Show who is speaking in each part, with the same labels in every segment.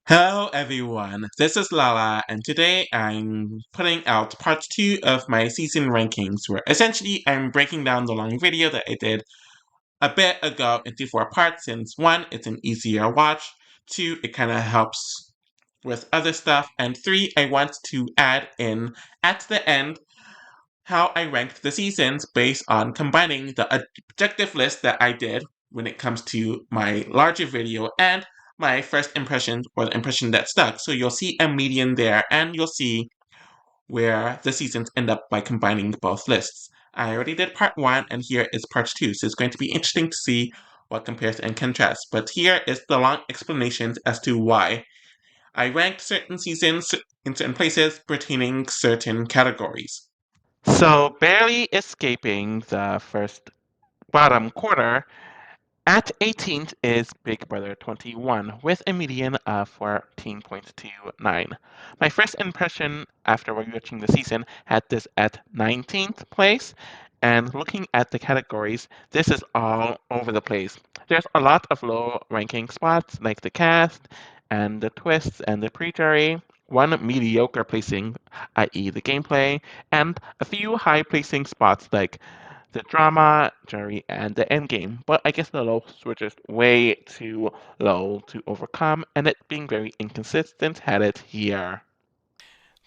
Speaker 1: Hello everyone, this is Lala, and today I'm putting out part 2 of my season rankings, where essentially I'm breaking down the long video that I did a bit ago into 4 parts, since 1, it's an easier watch, 2, it kind of helps with other stuff, and 3, I want to add in, at the end, how I ranked the seasons based on combining the objective list that I did when it comes to my larger video and my first impression or the impression that stuck. So you'll see a median there and you'll see where the seasons end up by combining both lists. I already did part 1 and here is part 2, so it's going to be interesting to see what compares and contrasts. But here is the long explanations as to why I ranked certain seasons in certain places pertaining certain categories. So, barely escaping the first bottom quarter, at 18th is Big Brother 21 with a median of 14.29. My first impression after rewatching the season had this at 19th place, and looking at the categories, this is all over the place. There's a lot of low ranking spots like the cast and the twists and the pre-jury, one mediocre placing, i.e. the gameplay, and a few high placing spots like the drama, jury, and the endgame. But I guess the lows were just way too low to overcome, and it being very inconsistent had it here.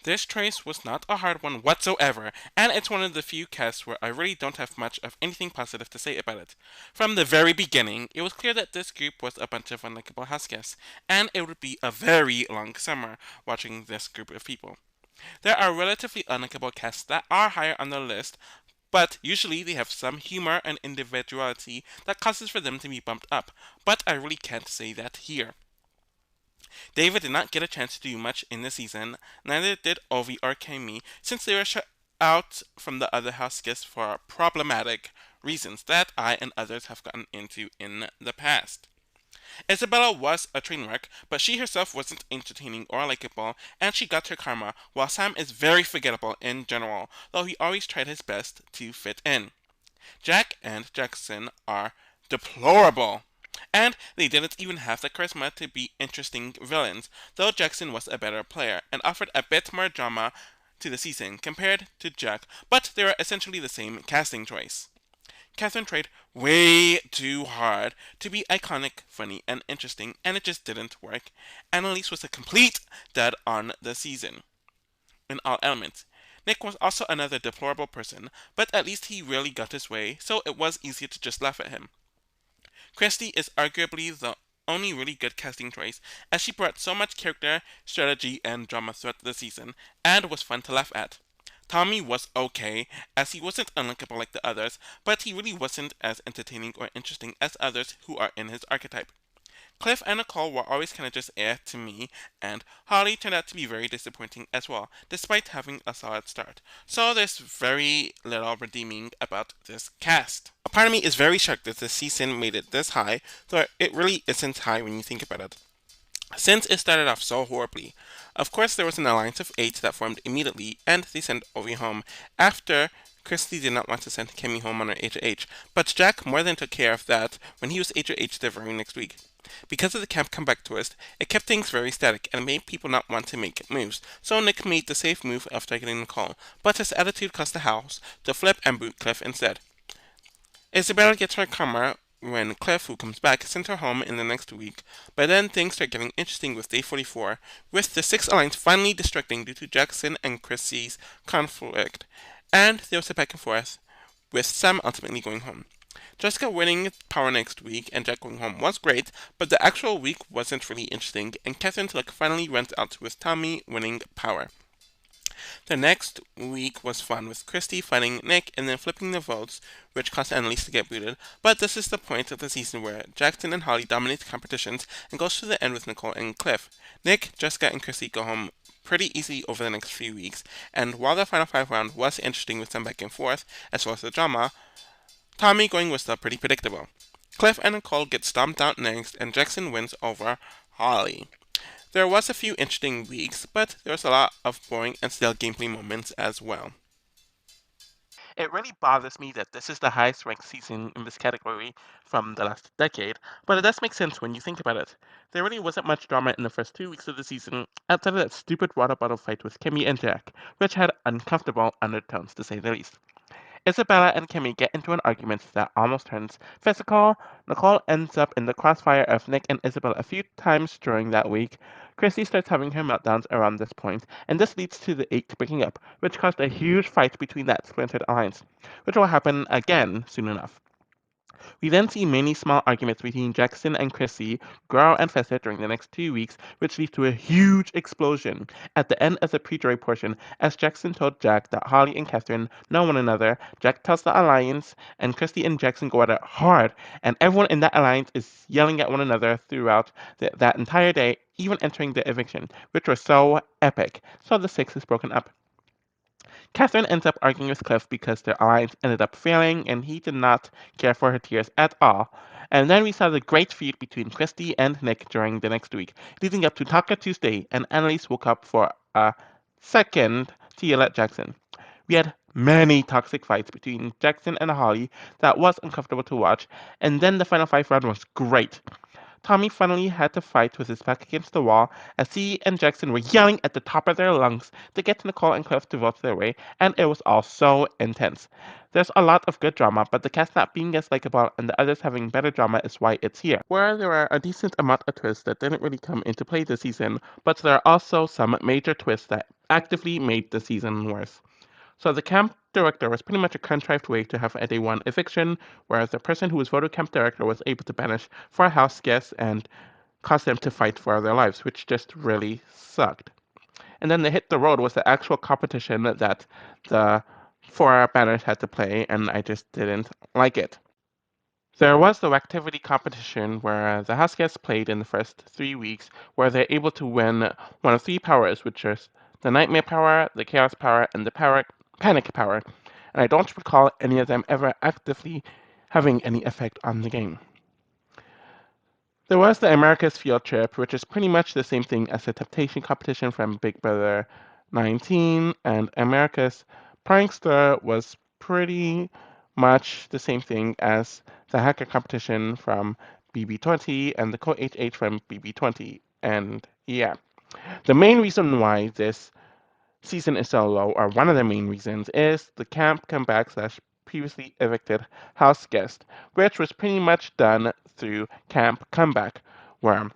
Speaker 2: This choice was not a hard one whatsoever, and it's one of the few casts where I really don't have much of anything positive to say about it. From the very beginning, it was clear that this group was a bunch of unlikable house guests, and it would be a very long summer watching this group of people. There are relatively unlikable casts that are higher on the list, but usually they have some humor and individuality that causes for them to be bumped up, but I really can't say that here. David did not get a chance to do much in the season, neither did Ovi or Kami, since they were shut out from the other house guests for problematic reasons that I and others have gotten into in the past. Isabella was a train wreck, but she herself wasn't entertaining or likable, and she got her karma, while Sam is very forgettable in general, though he always tried his best to fit in. Jack and Jackson are deplorable. And they didn't even have the charisma to be interesting villains, though Jackson was a better player and offered a bit more drama to the season compared to Jack, but they were essentially the same casting choice. Catherine tried way too hard to be iconic, funny, and interesting, and it just didn't work. Annalise was a complete dud on the season, in all elements. Nick was also another deplorable person, but at least he really got his way, so it was easier to just laugh at him. Christy is arguably the only really good casting choice, as she brought so much character, strategy, and drama throughout the season, and was fun to laugh at. Tommy was okay, as he wasn't unlikable like the others, but he really wasn't as entertaining or interesting as others who are in his archetype. Cliff and Nicole were always kind of just to me, and Holly turned out to be very disappointing as well, despite having a solid start. So there's very little redeeming about this cast. A part of me is very shocked that this season made it this high, though it really isn't high when you think about it, since it started off so horribly. Of course, there was an alliance of 8 that formed immediately, and they sent Ovi home after Christy did not want to send Kimmy home on her HH, but Jack more than took care of that when he was HH the very next week. Because of the camp comeback twist, it kept things very static and made people not want to make moves, so Nick made the safe move of targeting Nicole, but his attitude caused the house to flip and boot Cliff instead. Isabella gets her karma when Cliff, who comes back, sent her home in the next week, but then things start getting interesting with day 44, with the Six Alliance finally distracting due to Jackson and Chrissy's conflict, and there was a back and forth, with Sam ultimately going home. Jessica winning power next week and Jack going home was great, but the actual week wasn't really interesting, and Catherine's luck finally went out with Tommy winning power. The next week was fun, with Christy fighting Nick and then flipping the votes, which caused Annalise to get booted, but this is the point of the season where Jackson and Holly dominate the competitions and goes to the end with Nicole and Cliff. Nick, Jessica, and Christy go home pretty easily over the next few weeks, and while the final 5 round was interesting with some back and forth, as well as the drama, Tommy going was still pretty predictable. Cliff and Nicole get stomped out next, and Jackson wins over Holly. There was a few interesting weeks, but there was a lot of boring and stale gameplay moments as well. It really bothers me that this is the highest ranked season in this category from the last decade, but it does make sense when you think about it. There really wasn't much drama in the first 2 weeks of the season, outside of that stupid water bottle fight with Kimmy and Jack, which had uncomfortable undertones to say the least. Isabella and Kimmy get into an argument that almost turns physical. Nicole ends up in the crossfire of Nick and Isabella a few times during that week. Chrissy starts having her meltdowns around this point, and this leads to the 8 breaking up, which caused a huge fight between that splintered alliance, which will happen again soon enough. We then see many small arguments between Jackson and Chrissy grow and fester during the next 2 weeks, which leads to a huge explosion at the end of the pre-jury portion as Jackson told Jack that Holly and Catherine know one another. Jack tells the alliance, and Chrissy and Jackson go at it hard, and everyone in that alliance is yelling at one another throughout that entire day, even entering the eviction, which was so epic. So the six is broken up. Catherine ends up arguing with Cliff because their alliance ended up failing and he did not care for her tears at all. And then we saw the great feud between Christy and Nick during the next week, leading up to Taco Tuesday, and Annalise woke up for a second to yell at Jackson. We had many toxic fights between Jackson and Holly that was uncomfortable to watch, and then the final five round was great. Tommy finally had to fight with his back against the wall as he and Jackson were yelling at the top of their lungs to get Nicole and Cliff to vote their way, and it was all so intense. There's a lot of good drama, but the cast not being as likable and the others having better drama is why it's here. Where there are a decent amount of twists that didn't really come into play this season, but there are also some major twists that actively made the season worse. So the camp director was pretty much a contrived way to have a day one eviction, whereas the person who was voted camp director was able to banish four house guests and cause them to fight for their lives, which just really sucked. And then the hit the road was the actual competition that the four banners had to play, and I just didn't like it. There was the activity competition where the house guests played in the first 3 weeks, where they're able to win one of three powers, which is the Nightmare power, the Chaos power, and the Panic power. And I don't recall any of them ever actively having any effect on the game. There was the America's Field Trip, which is pretty much the same thing as the Temptation competition from Big Brother 19, and America's Prankster was pretty much the same thing as the Hacker competition from BB20 and the Code HH from BB20. And yeah, the main reason why this season is so low, or one of the main reasons, is the camp comeback slash previously evicted house guest, which was pretty much done through camp comeback, where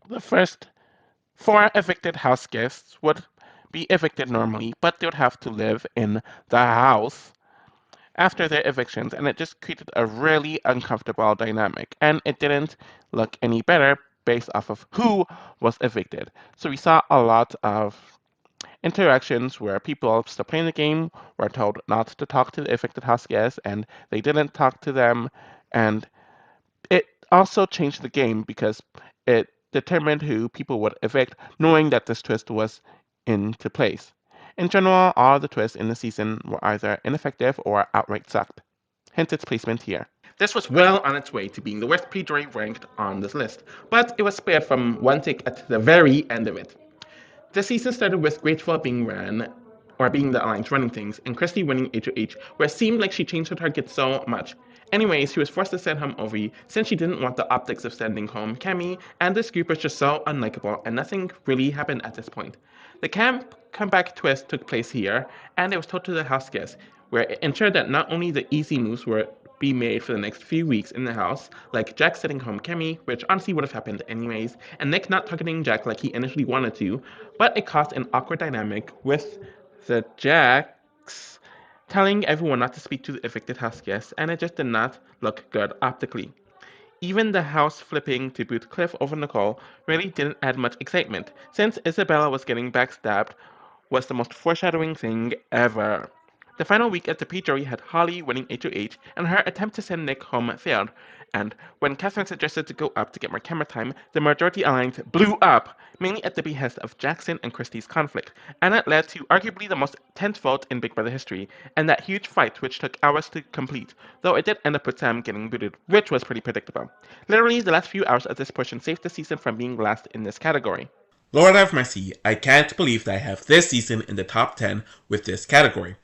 Speaker 2: the first four evicted house guests would be evicted normally, but they would have to live in the house after their evictions, and it just created a really uncomfortable dynamic, and it didn't look any better based off of who was evicted. So we saw a lot of interactions where people still playing the game were told not to talk to the affected house guests, and they didn't talk to them. And it also changed the game because it determined who people would evict, knowing that this twist was into place. In general, all the twists in the season were either ineffective or outright sucked. Hence its placement here. This was well on its way to being the worst pre-jury ranked on this list, but it was spared from one tick at the very end of it. The season started with Grateful being the alliance running things, and Christy winning HOH, where it seemed like she changed her target so much. Anyways, she was forced to send home Ovi since she didn't want the optics of sending home Cammy, and this group was just so unlikable, and nothing really happened at this point. The camp comeback twist took place here, and it was told to the house guests, where it ensured that not only the easy moves were be made for the next few weeks in the house, like Jack sending home Kimmy, which honestly would have happened anyways, and Nick not targeting Jack like he initially wanted to, but it caused an awkward dynamic with the Jacks telling everyone not to speak to the evicted house guests, and it just did not look good optically. Even the house flipping to boot Cliff over Nicole really didn't add much excitement, since Isabella was getting backstabbed was the most foreshadowing thing ever. The final week at the pre-jury had Holly winning HOH, and her attempt to send Nick home failed. And when Catherine suggested to go up to get more camera time, the majority alliance blew up, mainly at the behest of Jackson and Christie's conflict, and it led to arguably the most tense vote in Big Brother history, and that huge fight which took hours to complete, though it did end up with Sam getting booted, which was pretty predictable. Literally, the last few hours of this portion saved the season from being last in this category.
Speaker 1: Lord have mercy, I can't believe that I have this season in the top 10 with this category.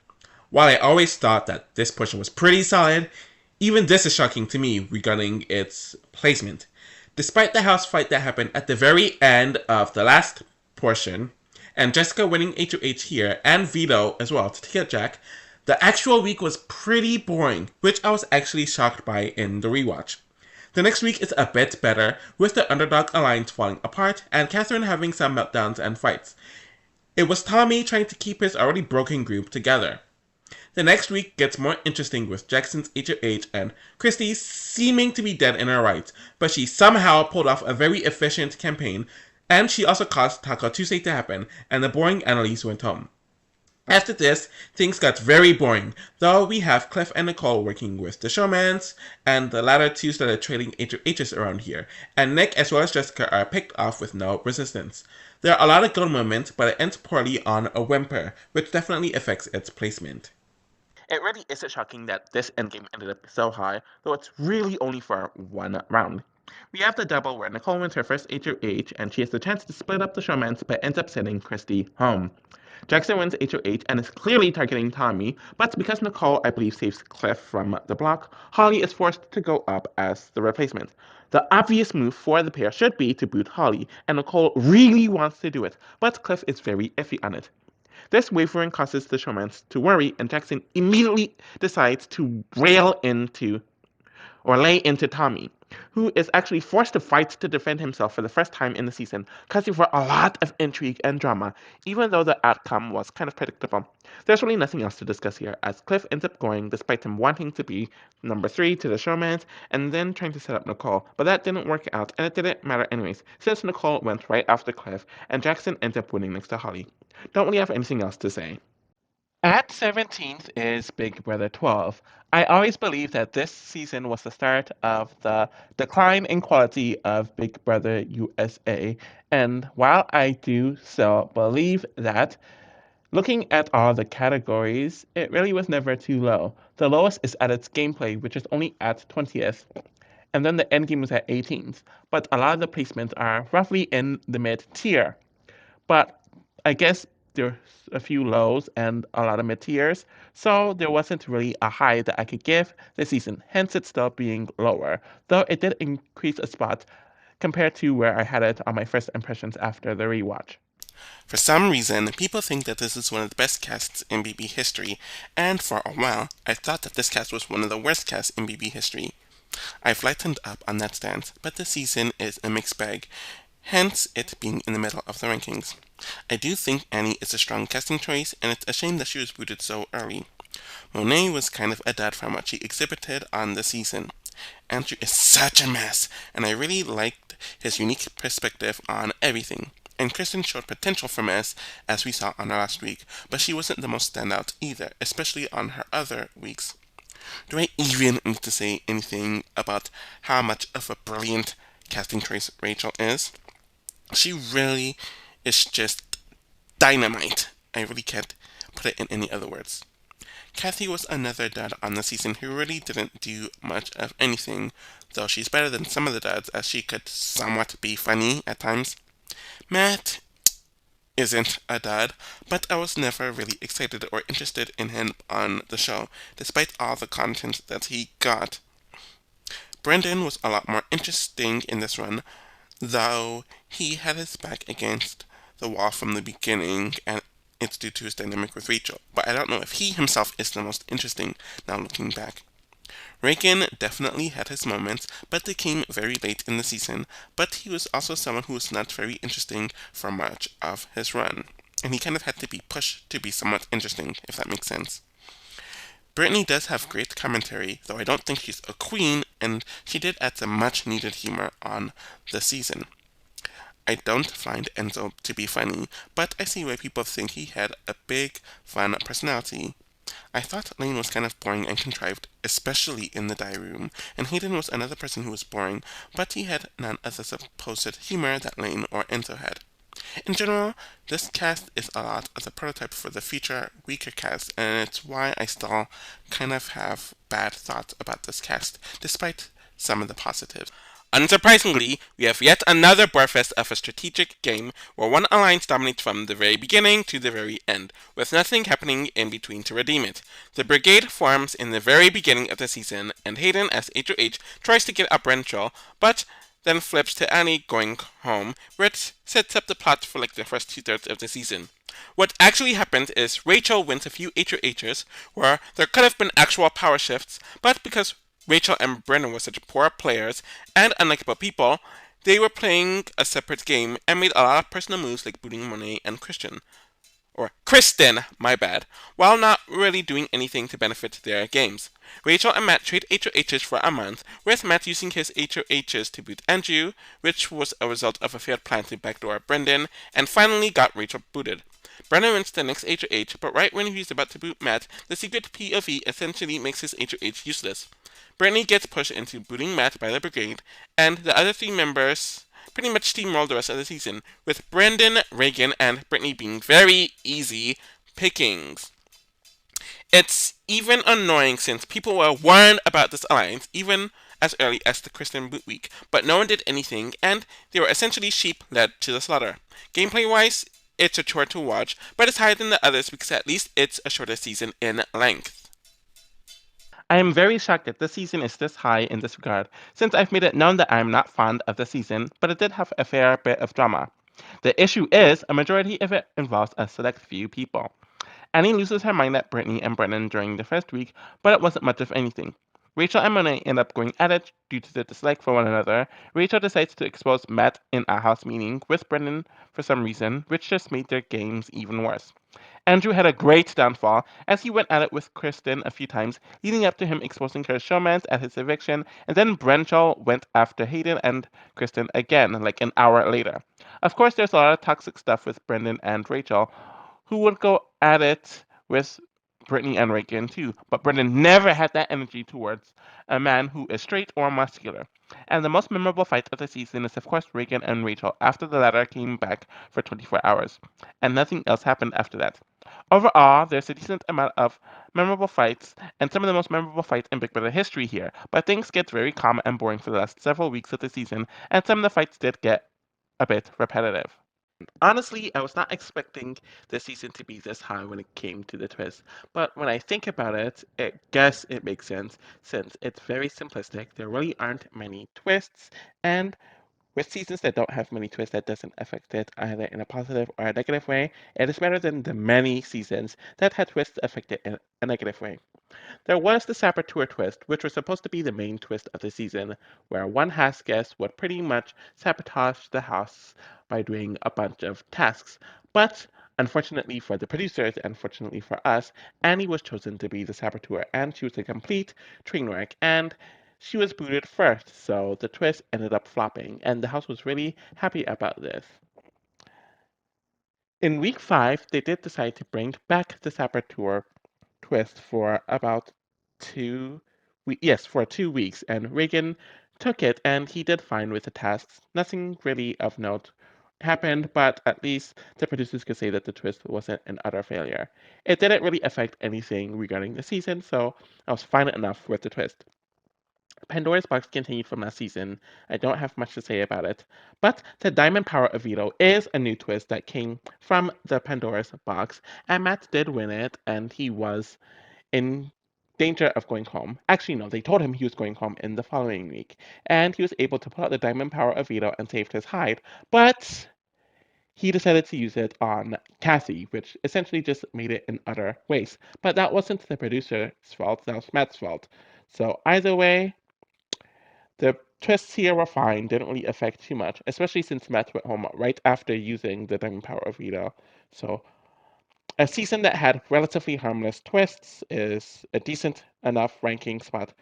Speaker 1: While I always thought that this portion was pretty solid, even this is shocking to me regarding its placement. Despite the house fight that happened at the very end of the last portion, and Jessica winning HOH here, and Vito as well to take Jack, the actual week was pretty boring, which I was actually shocked by in the rewatch. The next week is a bit better, with the underdog alliance falling apart and Catherine having some meltdowns and fights. It was Tommy trying to keep his already broken group together. The next week gets more interesting with Jackson's HOH and Christy seeming to be dead in her rights, but she somehow pulled off a very efficient campaign, and she also caused Taco Tuesday to happen, and the boring Annalise went home. After this, things got very boring, though we have Cliff and Nicole working with the showmans, and the latter two started trading HOHs around here, and Nick as well as Jessica are picked off with no resistance. There are a lot of good moments, but it ends poorly on a whimper, which definitely affects its placement. It really isn't shocking that this endgame ended up so high, though it's really only for one round. We have the double where Nicole wins her first HOH, and she has the chance to split up the showmans, but ends up sending Christy home. Jackson wins HOH and is clearly targeting Tommy, but because Nicole, I believe, saves Cliff from the block, Holly is forced to go up as the replacement. The obvious move for the pair should be to boot Holly, and Nicole really wants to do it, but Cliff is very iffy on it. This wavering causes the showmans to worry, and Jackson immediately decides to rail into or lay into Tommy, who is actually forced to fight to defend himself for the first time in the season, causing for a lot of intrigue and drama, even though the outcome was kind of predictable. There's really nothing else to discuss here, as Cliff ends up going despite him wanting to be number 3 to the showmans and then trying to set up Nicole, but that didn't work out, and it didn't matter anyways, since Nicole went right after Cliff, and Jackson ends up winning next to Holly. Don't really have anything else to say. At 17th is Big Brother 12. I always believe that this season was the start of the decline in quality of Big Brother USA, and while I do still believe that, looking at all the categories, it really was never too low. The lowest is at its gameplay, which is only at 20th, and then the endgame was at 18th, but a lot of the placements are roughly in the mid tier. But I guess there's a few lows and a lot of mid tiers, so there wasn't really a high that I could give this season, hence it still being lower, though it did increase a spot compared to where I had it on my first impressions after the rewatch.
Speaker 2: For some reason, people think that this is one of the best casts in BB history, and for a while, I thought that this cast was one of the worst casts in BB history. I've lightened up on that stance, but this season is a mixed bag, hence it being in the middle of the rankings. I do think Annie is a strong casting choice, and it's a shame that she was booted so early. Monet was kind of a dud from what she exhibited on the season. Andrew is such a mess, and I really liked his unique perspective on everything. And Kristen showed potential for mess, as we saw on her last week, but she wasn't the most standout either, especially on her other weeks. Do I even need to say anything about how much of a brilliant casting choice Rachel is? She really is just dynamite. I really can't put it in any other words. Kathy was another dud on the season who really didn't do much of anything, though she's better than some of the duds as she could somewhat be funny at times. Matt isn't a dud, but I was never really excited or interested in him on the show, despite all the content that he got. Brendan was a lot more interesting in this run, though he had his back against the wall from the beginning, and it's due to his dynamic with Rachel, but I don't know if he himself is the most interesting now looking back. Reagan definitely had his moments, but they came very late in the season, but he was also someone who was not very interesting for much of his run, and he kind of had to be pushed to be somewhat interesting, if that makes sense. Brittany does have great commentary, though I don't think she's a queen, and she did add some much needed humor on the season. I don't find Enzo to be funny, but I see why people think he had a big, fun personality. I thought Lane was kind of boring and contrived, especially in the diary room, and Hayden was another person who was boring, but he had none of the supposed humor that Lane or Enzo had. In general, this cast is a lot of the prototype for the future, weaker cast, and it's why I still kind of have bad thoughts about this cast, despite some of the positives. Unsurprisingly, we have yet another birthfest of a strategic game where one alliance dominates from the very beginning to the very end, with nothing happening in between to redeem it. The Brigade forms in the very beginning of the season, and Hayden as HOH tries to get up Rachel, but then flips to Annie going home, which sets up the plot for like the first two-thirds of the season. What actually happened is Rachel wins a few HOHs where there could have been actual power shifts, but because Rachel and Brennan were such poor players and unlikable people, they were playing a separate game and made a lot of personal moves like booting Monet and Christian. Or Kristen, my bad, while not really doing anything to benefit their games. Rachel and Matt trade HOHs for a month, with Matt using his HOHs to boot Andrew, which was a result of a failed plan to backdoor Brendan, and finally got Rachel booted. Brennan wins the next HOH, but right when he's about to boot Matt, the secret POV essentially makes his HOH useless. Brittany gets pushed into booting Matt by the Brigade, and the other three members pretty much steamroll the rest of the season, with Brandon, Reagan, and Brittany being very easy pickings. It's even annoying since people were warned about this alliance even as early as the Kristen boot week, but no one did anything, and they were essentially sheep led to the slaughter. Gameplay wise, it's a chore to watch, but it's higher than the others because at least it's a shorter season in length.
Speaker 1: I am very shocked that this season is this high in this regard, since I've made it known that I am not fond of the season, but it did have a fair bit of drama. The issue is, a majority of it involves a select few people. Annie loses her mind at Brittany and Brennan during the first week, but it wasn't much of anything. Rachel and Monet end up going at it due to their dislike for one another. Rachel decides to expose Matt in a house meeting with Brennan for some reason, which just made their games even worse. Andrew had a great downfall as he went at it with Kristen a few times, leading up to him exposing her showmance at his eviction, and then Brenchel went after Hayden and Kristen again, like an hour later. Of course, there's a lot of toxic stuff with Brendan and Rachel, who would go at it with Brittany and Reagan too, but Brendan never had that energy towards a man who is straight or muscular. And the most memorable fight of the season is, of course, Reagan and Rachel after the latter came back for 24 hours, and nothing else happened after that. Overall, there's a decent amount of memorable fights, and some of the most memorable fights in Big Brother history here, but things get very calm and boring for the last several weeks of the season, and some of the fights did get a bit repetitive. Honestly, I was not expecting the season to be this high when it came to the twist, but when I think about it, I guess it makes sense since it's very simplistic. There really aren't many twists, and with seasons that don't have many twists, that doesn't affect it either in a positive or a negative way. It is better than the many seasons that had twists affect it in a negative way. There was the Saboteur twist, which was supposed to be the main twist of the season, where one house guest would pretty much sabotage the house by doing a bunch of tasks. But unfortunately for the producers, and fortunately for us, Annie was chosen to be the saboteur, and she was a complete train wreck, and she was booted first, so the twist ended up flopping, and the house was really happy about this. In week 5, they did decide to bring back the saboteur twist for about for 2 weeks, and Reagan took it, and he did fine with the tasks. Nothing really of note happened, but at least the producers could say that the twist wasn't an utter failure. It didn't really affect anything regarding the season, so I was fine enough with the twist. Pandora's Box continued from last season. I don't have much to say about it. But the Diamond Power of Veto is a new twist that came from the Pandora's Box, and Matt did win it, and he was in danger of going home. Actually, no, they told him he was going home in the following week, and he was able to pull out the Diamond Power of Veto and saved his hide, but he decided to use it on Cassie, which essentially just made it an utter waste. But that wasn't the producer's fault, that was Matt's fault. So either way, the twists here were fine, didn't really affect too much, especially since Matt went home right after using the Diamond Power of Rita. So a season that had relatively harmless twists is a decent enough ranking spot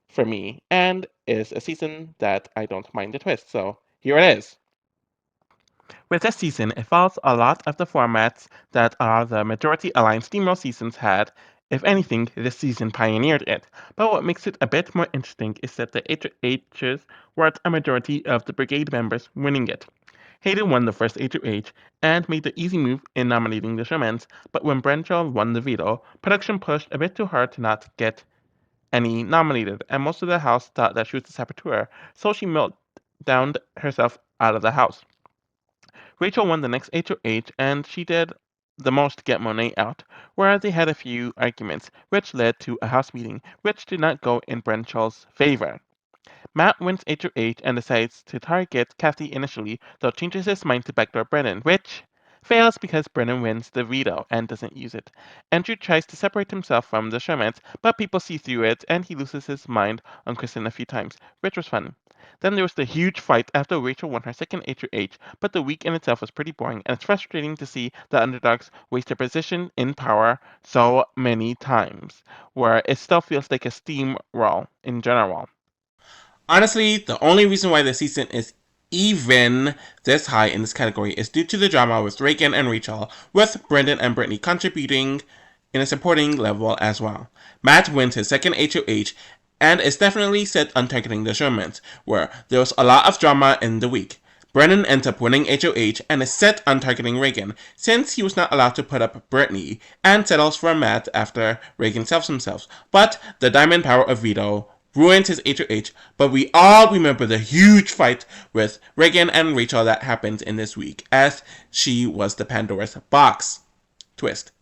Speaker 1: for me, and is a season that I don't mind the twist. So here it is. With this season, it follows a lot of the formats that are the majority Alliance Steamroll seasons had. If anything, this season pioneered it. But what makes it a bit more interesting is that the HOHs were a majority of the Brigade members winning it. Hayden won the first HOH and made the easy move in nominating the showmans, but when Brenshaw won the veto, production pushed a bit too hard to not get
Speaker 3: any nominated, and most of the house thought that she was the saboteur, so she meltdowned herself out of the house. Rachel won the next HOH, and she did the most to get Monet out, where they had a few arguments, which led to a house meeting, which did not go in Brenshaw's favor. Matt wins HOH and decides to target Kathy initially, though changes his mind to backdoor Brennan, which fails because Brennan wins the veto and doesn't use it. Andrew tries to separate himself from the Shermans, but people see through it and he loses his mind on Kristen a few times, which was fun. Then there was the huge fight after Rachel won her second HOH, but the week in itself was pretty boring, and it's frustrating to see the underdogs waste their position in power so many times, where it still feels like a steamroll in general.
Speaker 1: Honestly, the only reason why the season is even this high in this category is due to the drama with Reagan and Rachel, with Brendan and Brittany contributing in a supporting level as well. Matt wins his second HOH and is definitely set on targeting the Shermans, where there was a lot of drama in the week. Brennan ends up winning HOH and is set on targeting Reagan, since he was not allowed to put up Brittany, and settles for Matt after Reagan sells himself. But the diamond power of veto ruined his HOH, but we all remember the huge fight with Reagan and Rachel that happened in this week, as she was the Pandora's box. Twist.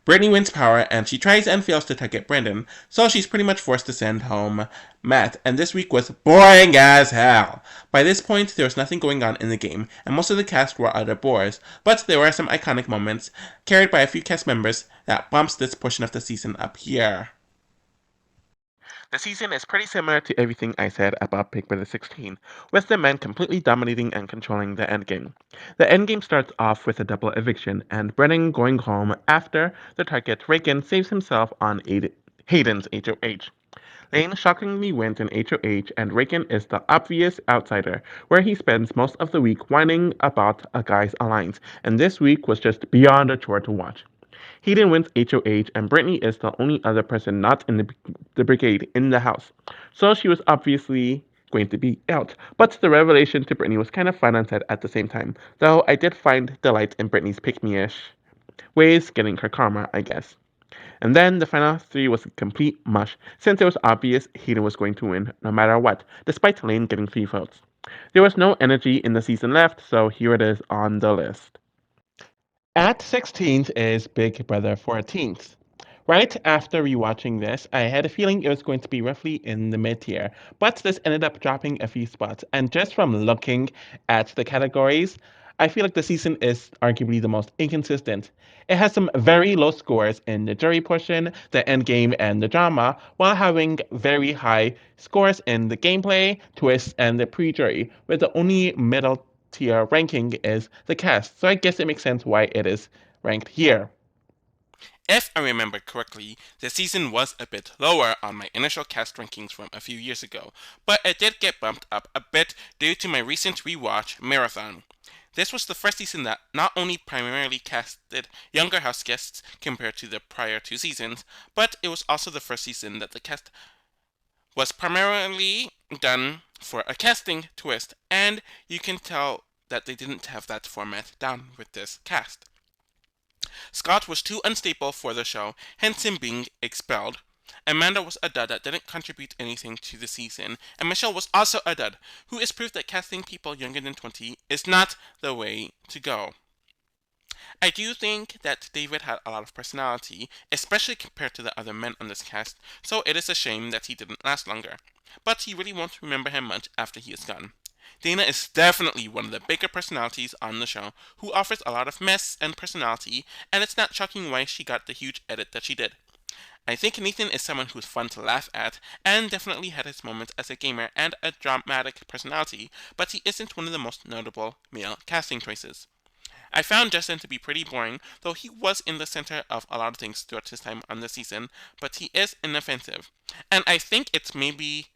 Speaker 1: Brittany wins power and she tries and fails to target Brandon, so she's pretty much forced to send home Matt, and this week was boring as hell. By this point, there was nothing going on in the game, and most of the cast were other bores, but there were some iconic moments carried by a few cast members that bumps this portion of the season up here.
Speaker 3: The season is pretty similar to everything I said about Big Brother 16, with the men completely dominating and controlling the endgame. The endgame starts off with a double eviction, and Brennan going home after the target Reagan saves himself on Hayden's HOH. Lane shockingly wins an HOH, and Reagan is the obvious outsider, where he spends most of the week whining about a guy's alliance, and this week was just beyond a chore to watch. Hayden wins HOH, and Brittany is the only other person not in the brigade in the house. So she was obviously going to be out. But the revelation to Brittany was kind of fun and sad at the same time, though I did find delight in Brittany's pick-me-ish ways, getting her karma, I guess. And then the final three was a complete mush, since it was obvious Hayden was going to win no matter what, despite Lane getting 3 votes. There was no energy in the season left, so here it is on the list. At 16th is Big Brother 14th. Right after rewatching this, I had a feeling it was going to be roughly in the mid tier, but this ended up dropping a few spots. And just from looking at the categories, I feel like the season is arguably the most inconsistent. It has some very low scores in the jury portion, the end game, and the drama, while having very high scores in the gameplay, twists, and the pre jury, with the only middle tier ranking is the cast. So I guess it makes sense why it is ranked here.
Speaker 2: If I remember correctly, the season was a bit lower on my initial cast rankings from a few years ago, but it did get bumped up a bit due to my recent rewatch marathon. This was the first season that not only primarily casted younger house guests compared to the prior 2 seasons, but it was also the first season that the cast was primarily done for a casting twist, and you can tell that they didn't have that format down with this cast. Scott was too unstable for the show, hence him being expelled. Amanda was a dud that didn't contribute anything to the season, and Michelle was also a dud, who is proof that casting people younger than 20 is not the way to go. I do think that David had a lot of personality, especially compared to the other men on this cast, so it is a shame that he didn't last longer. But you really won't remember him much after he is gone. Dana is definitely one of the bigger personalities on the show, who offers a lot of mess and personality, and it's not shocking why she got the huge edit that she did. I think Nathan is someone who's fun to laugh at, and definitely had his moments as a gamer and a dramatic personality, but he isn't one of the most notable male casting choices. I found Justin to be pretty boring, though he was in the center of a lot of things throughout his time on the season, but he is inoffensive. And I think it's maybe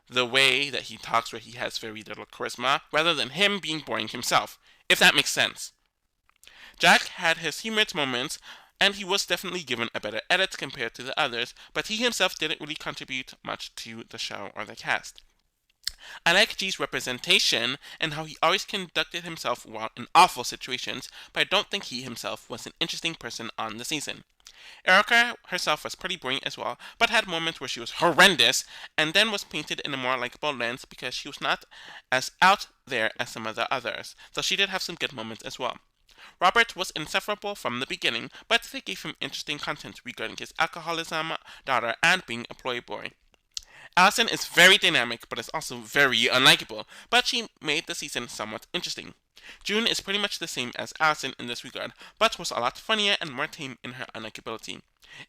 Speaker 2: the way that he talks where he has very little charisma, rather than him being boring himself, if that makes sense. Jack had his humorous moments, and he was definitely given a better edit compared to the others, but he himself didn't really contribute much to the show or the cast. I like G's representation and how he always conducted himself well in awful situations, but I don't think he himself was an interesting person on the season. Erica herself was pretty boring as well, but had moments where she was horrendous, and then was painted in a more likable lens because she was not as out there as some of the others, so she did have some good moments as well. Robert was insufferable from the beginning, but they gave him interesting content regarding his alcoholism, daughter, and being a playboy. Allison is very dynamic, but is also very unlikable, but she made the season somewhat interesting. June is pretty much the same as Allison in this regard, but was a lot funnier and more tame in her unlikability.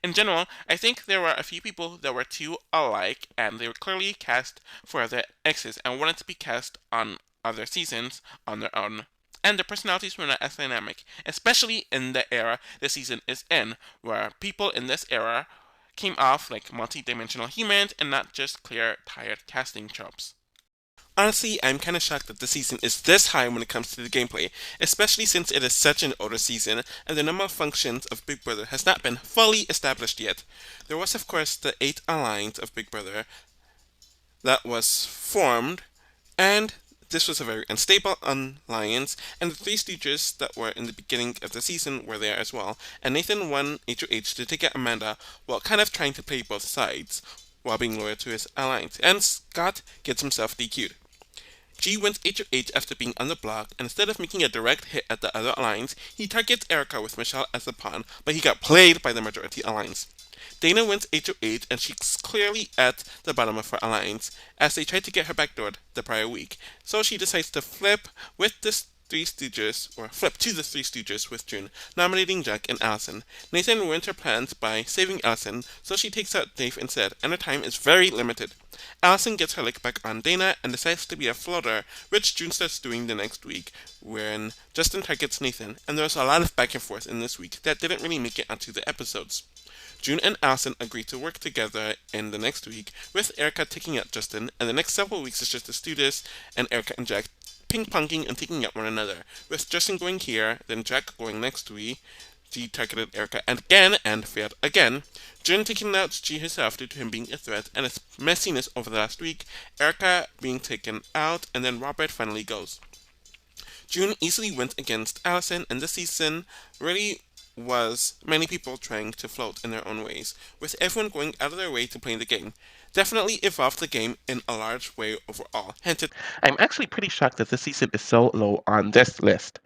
Speaker 2: In general, I think there were a few people that were too alike, and they were clearly cast for their exes and wanted to be cast on other seasons on their own. And their personalities were not as dynamic, especially in the era the season is in, where people in this era came off like multi-dimensional humans and not just clear, tired casting tropes. Honestly, I'm kinda shocked that the season is this high when it comes to the gameplay, especially since it is such an older season and the normal functions of Big Brother has not been fully established yet. There was of course the 8 alliance of Big Brother that was formed, and this was a very unstable alliance, and the Three Stooges that were in the beginning of the season were there as well, and Nathan won HOH to take out Amanda while kind of trying to play both sides, while being loyal to his alliance, and Scott gets himself DQ'd. G wins HOH after being on the block, and instead of making a direct hit at the other alliance, he targets Erica with Michelle as a pawn, but he got played by the majority alliance. Dana wins HOH, and she's clearly at the bottom of her alliance, as they tried to get her backdoored the prior week. So she decides to flip with the Three Stooges, or flip to the Three Stooges with June, nominating Jack and Allison. Nathan ruined her plans by saving Allison, so she takes out Dave instead, and her time is very limited. Allison gets her lick back on Dana and decides to be a floater, which June starts doing the next week, when Justin targets Nathan, and there's a lot of back and forth in this week that didn't really make it onto the episodes. June and Allison agree to work together in the next week, with Erica taking out Justin, and the next several weeks is just the Stooges and Erica and Jack ping-ponging and taking out one another, with Justin going here, then Jack going next week. G targeted Erica again and failed again. June taking out G herself due to him being a threat and its messiness over the last week, Erica being taken out, and then Robert finally goes. June easily went against Allison, and this season really was many people trying to float in their own ways, with everyone going out of their way to play the game. Definitely evolved the game in a large way overall. Hence, I'm actually pretty shocked that this season is so low on this list.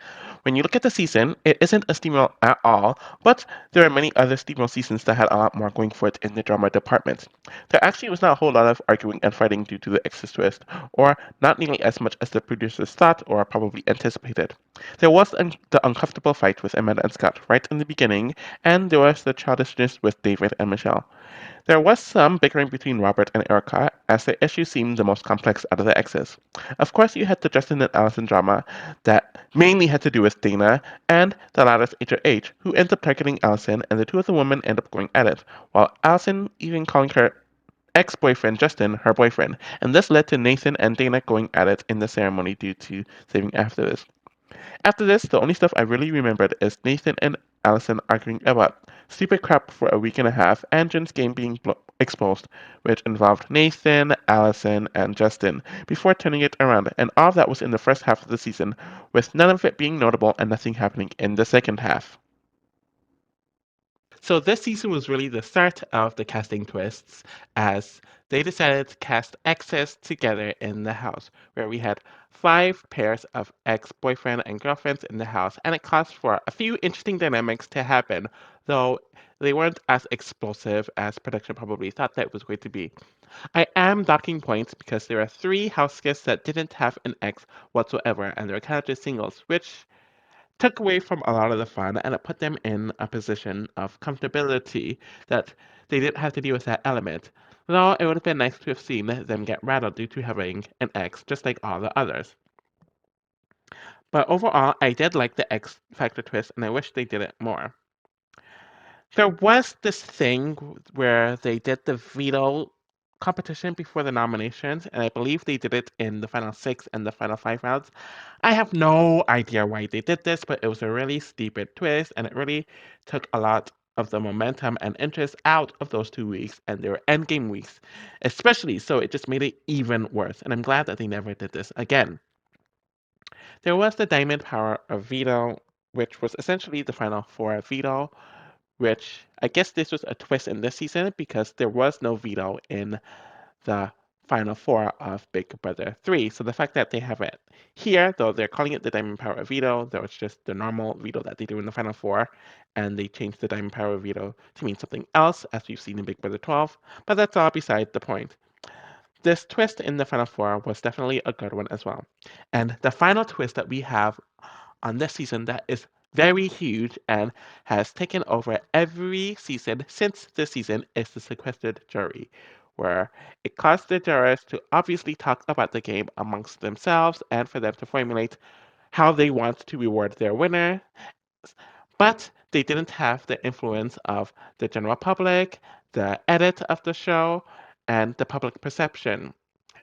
Speaker 2: When you look at the season, it isn't a steamroll at all, but there are many other steamroll seasons that had a lot more going for it in the drama department. There actually was not a whole lot of arguing and fighting due to the Ex's twist, or not nearly as much as the producers thought or probably anticipated. There was the uncomfortable fight with Amanda and Scott right in the beginning, and there was the childishness with David and Michelle. There was some bickering between Robert and Erica, as the issue seemed the most complex out of the exes. Of course, you had the Justin and Allison drama that mainly had to do with Dana and the latter's HOH, who ends up targeting Allison, and the two of the women end up going at it, while Allison even calling her ex-boyfriend Justin her boyfriend, and this led to Nathan and Dana going at it in the ceremony due to saving after this. After this, the only stuff I really remembered is Nathan and Allison arguing about stupid crap for a week and a half, and Jen's game being exposed, which involved Nathan, Allison, and Justin, before turning it around, and all of that was in the first half of the season, with none of it being notable and nothing happening in the second half. So this season was really the start of the casting twists, as they decided to cast exes together in the house, where we had 5 pairs of ex-boyfriend and girlfriends in the house, and it caused for a few interesting dynamics to happen, though they weren't as explosive as production probably thought that it was going to be. I am docking points because there are 3 house guests that didn't have an ex whatsoever, and they're kind of just singles, which took away from a lot of the fun, and it put them in a position of comfortability that they didn't have to deal with that element. Though it would have been nice to have seen them get rattled due to having an ex, just like all the others. But overall, I did like the X Factor twist, and I wish they did it more. There was this thing where they did the veto competition before the nominations, and I believe they did it in the final 6 and the final 5 rounds. I have no idea why they did this, but it was a really stupid twist, and it really took a lot
Speaker 3: of the momentum and interest out of those 2 weeks, and they were endgame weeks, especially, so it just made it even worse. And I'm glad that they never did this again. There was the Diamond Power of Veto, which was essentially the final four veto, which I guess this was a twist in this season because there was no veto in the final four of Big Brother 3. So the fact that they have it here, though they're calling it the Diamond Power veto, though it's just the normal veto that they do in the final four, and they changed the Diamond Power veto to mean something else, as we've seen in Big Brother 12, but that's all beside the point. This twist in the final four was definitely a good one as well. And the final twist that we have on this season that is very huge and has taken over every season since this season is the sequestered jury, where it caused the jurors to obviously talk about the game amongst themselves and for them to formulate how they want to reward their winner, but they didn't have the influence of the general public, the edit of the show, and the public perception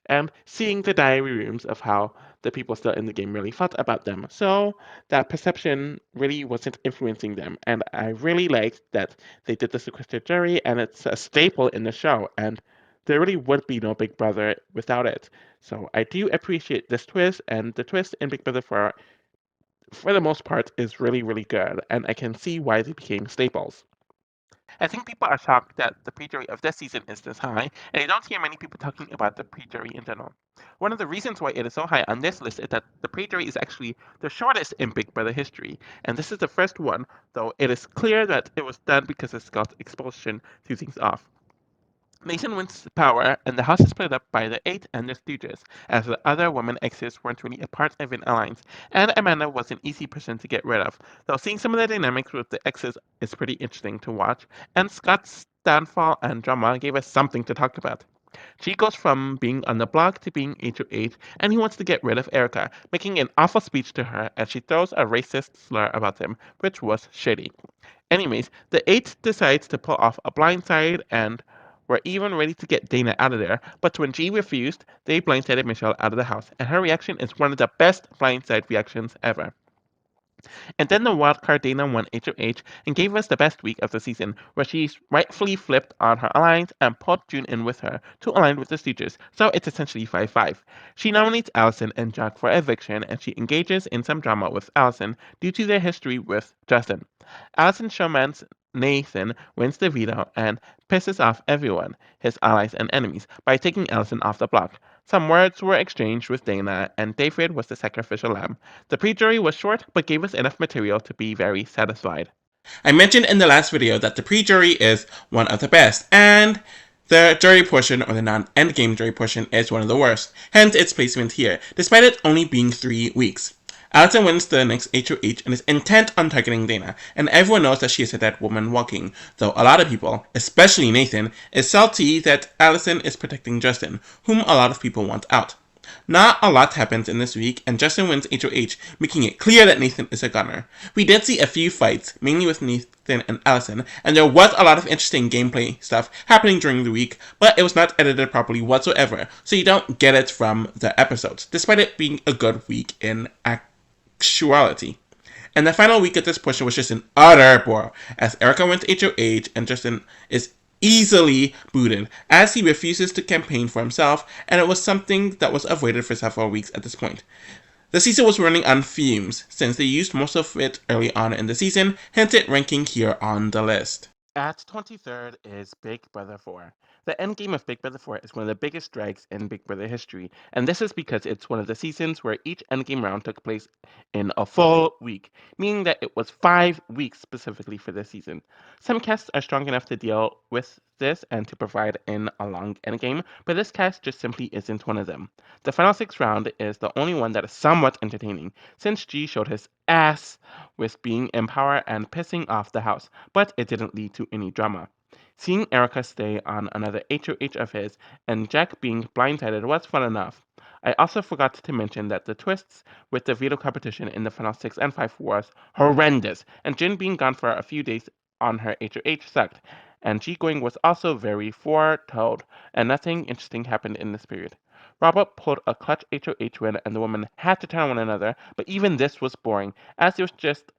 Speaker 3: and seeing the diary rooms of how the people still in the game really felt about them. So that perception really wasn't influencing them. And I really liked that they did the sequestered jury, and it's a staple in the show. And there really would be no Big Brother without it. So I do appreciate this twist, and the twist in Big Brother for the most part, is really, really good. And I can see why they became staples. I think people are shocked that the pre-jury of this season is this high, and I don't hear many people talking about the pre-jury in general. One of the reasons why it is so high on this list is that the pre-jury is actually the shortest in Big Brother history, and this is the first one, though it is clear that it was done because of Scott's expulsion threw things off. Mason wins power, and the house is split up by the Eight and the Stooges, as the other women exes weren't really a part of an alliance, and Amanda was an easy person to get rid of, though seeing some of the dynamics with the exes is pretty interesting to watch, and Scott's downfall and drama gave us something to talk about. She goes from being on the block to being HOH, and he wants to get rid of Erica, making an awful speech to her as she throws a racist slur about him, which was shitty. Anyways, the Eight decides to pull off a blindside and were even ready to get Dana out of there, but when G refused, they blindsided Michelle out of the house, and her reaction is one of the best blindside reactions ever. And then the wildcard Dana won HOH and gave us the best week of the season, where she rightfully flipped on her alliance and pulled June in with her to align with the Stooges, so it's essentially 5-5. She nominates Allison and Jack for eviction, and she engages in some drama with Allison due to their history with Justin. Allison's showman Nathan wins the veto and pisses off everyone, his allies and enemies, by taking Allison off the block. Some words were exchanged with Dana, and David was the sacrificial lamb. The pre-jury was short, but gave us enough material to be very satisfied.
Speaker 1: I mentioned in the last video that the pre-jury is one of the best, and the jury portion, or the non-endgame jury portion, is one of the worst, hence its placement here, despite it only being 3 weeks. Allison wins the next HOH and is intent on targeting Dana, and everyone knows that she is a dead woman walking, though a lot of people, especially Nathan, is salty that Allison is protecting Justin, whom a lot of people want out. Not a lot happens in this week, and Justin wins HOH, making it clear that Nathan is a gunner. We did see a few fights, mainly with Nathan and Allison, and there was a lot of interesting gameplay stuff happening during the week, but it was not edited properly whatsoever, so you don't get it from the episodes, despite it being a good week in actuality. And the final week of this portion was just an utter bore, as Erica went to HOH and Justin is easily booted, as he refuses to campaign for himself, and it was something that was avoided for several weeks at this point. The season was running on fumes, since they used most of it early on in the season, hence it ranking here on the list.
Speaker 3: At 23rd is Big Brother 4. The endgame of Big Brother 4 is one of the biggest drags in Big Brother history, and this is because it's one of the seasons where each endgame round took place in a full week, meaning that it was 5 weeks specifically for this season. Some casts are strong enough to deal with this and to provide in a long endgame, but this cast just simply isn't one of them. The final 6 round is the only one that is somewhat entertaining, since G showed his ass with being in power and pissing off the house, but it didn't lead to any drama. Seeing Erica stay on another HOH of his and Jack being blindsided was fun enough. I also forgot to mention that the twists with the veto competition in the final 6 and 5 was horrendous, and Jin being gone for a few days on her HOH sucked, and G going was also very foretold, and nothing interesting happened in this period. Robert pulled a clutch HOH win, and the women had to turn on one another, but even this was boring, as it was just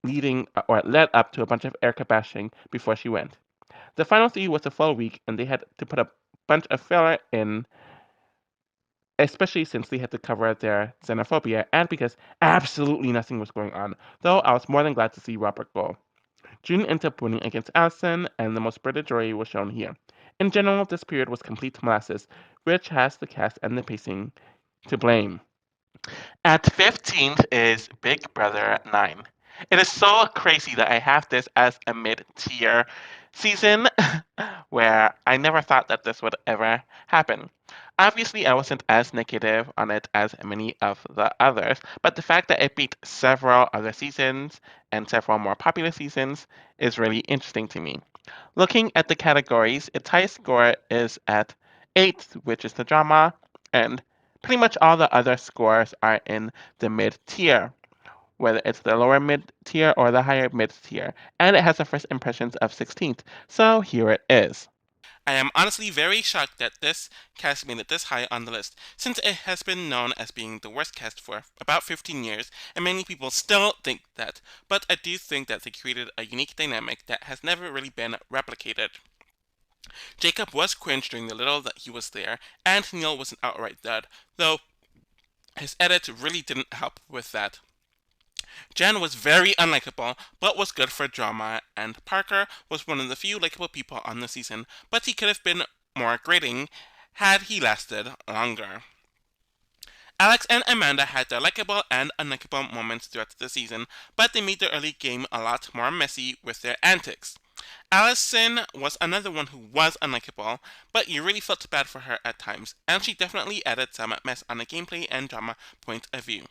Speaker 3: led up to a bunch of Erica bashing before she went. The final 3 was a full week, and they had to put a bunch of filler in, especially since they had to cover their xenophobia and because absolutely nothing was going on, though I was more than glad to see Robert go. June ended up winning against Allison, and the most spirited joy was shown here. In general, this period was complete molasses, which has the cast and the pacing to blame. At 15th is Big Brother 9. It is so crazy that I have this as a mid-tier season where I never thought that this would ever happen. Obviously, I wasn't as negative on it as many of the others, but the fact that it beat several other seasons and several more popular seasons is really interesting to me. Looking at the categories, its highest score is at 8th, which is the drama, and pretty much all the other scores are in the mid tier, whether it's the lower mid tier or the higher mid tier, and it has a first impressions of 16th, so here it is.
Speaker 2: I am honestly very shocked that this cast made it this high on the list, since it has been known as being the worst cast for about 15 years, and many people still think that. But I do think that they created a unique dynamic that has never really been replicated. Jacob was cringe during the little that he was there, and Neil was an outright dud, though his edit really didn't help with that. Jen was very unlikable, but was good for drama, and Parker was one of the few likable people on the season, but he could have been more grating had he lasted longer. Alex and Amanda had their likable and unlikable moments throughout the season, but they made the early game a lot more messy with their antics. Allison was another one who was unlikable, but you really felt bad for her at times, and she definitely added some mess on a gameplay and drama point of view.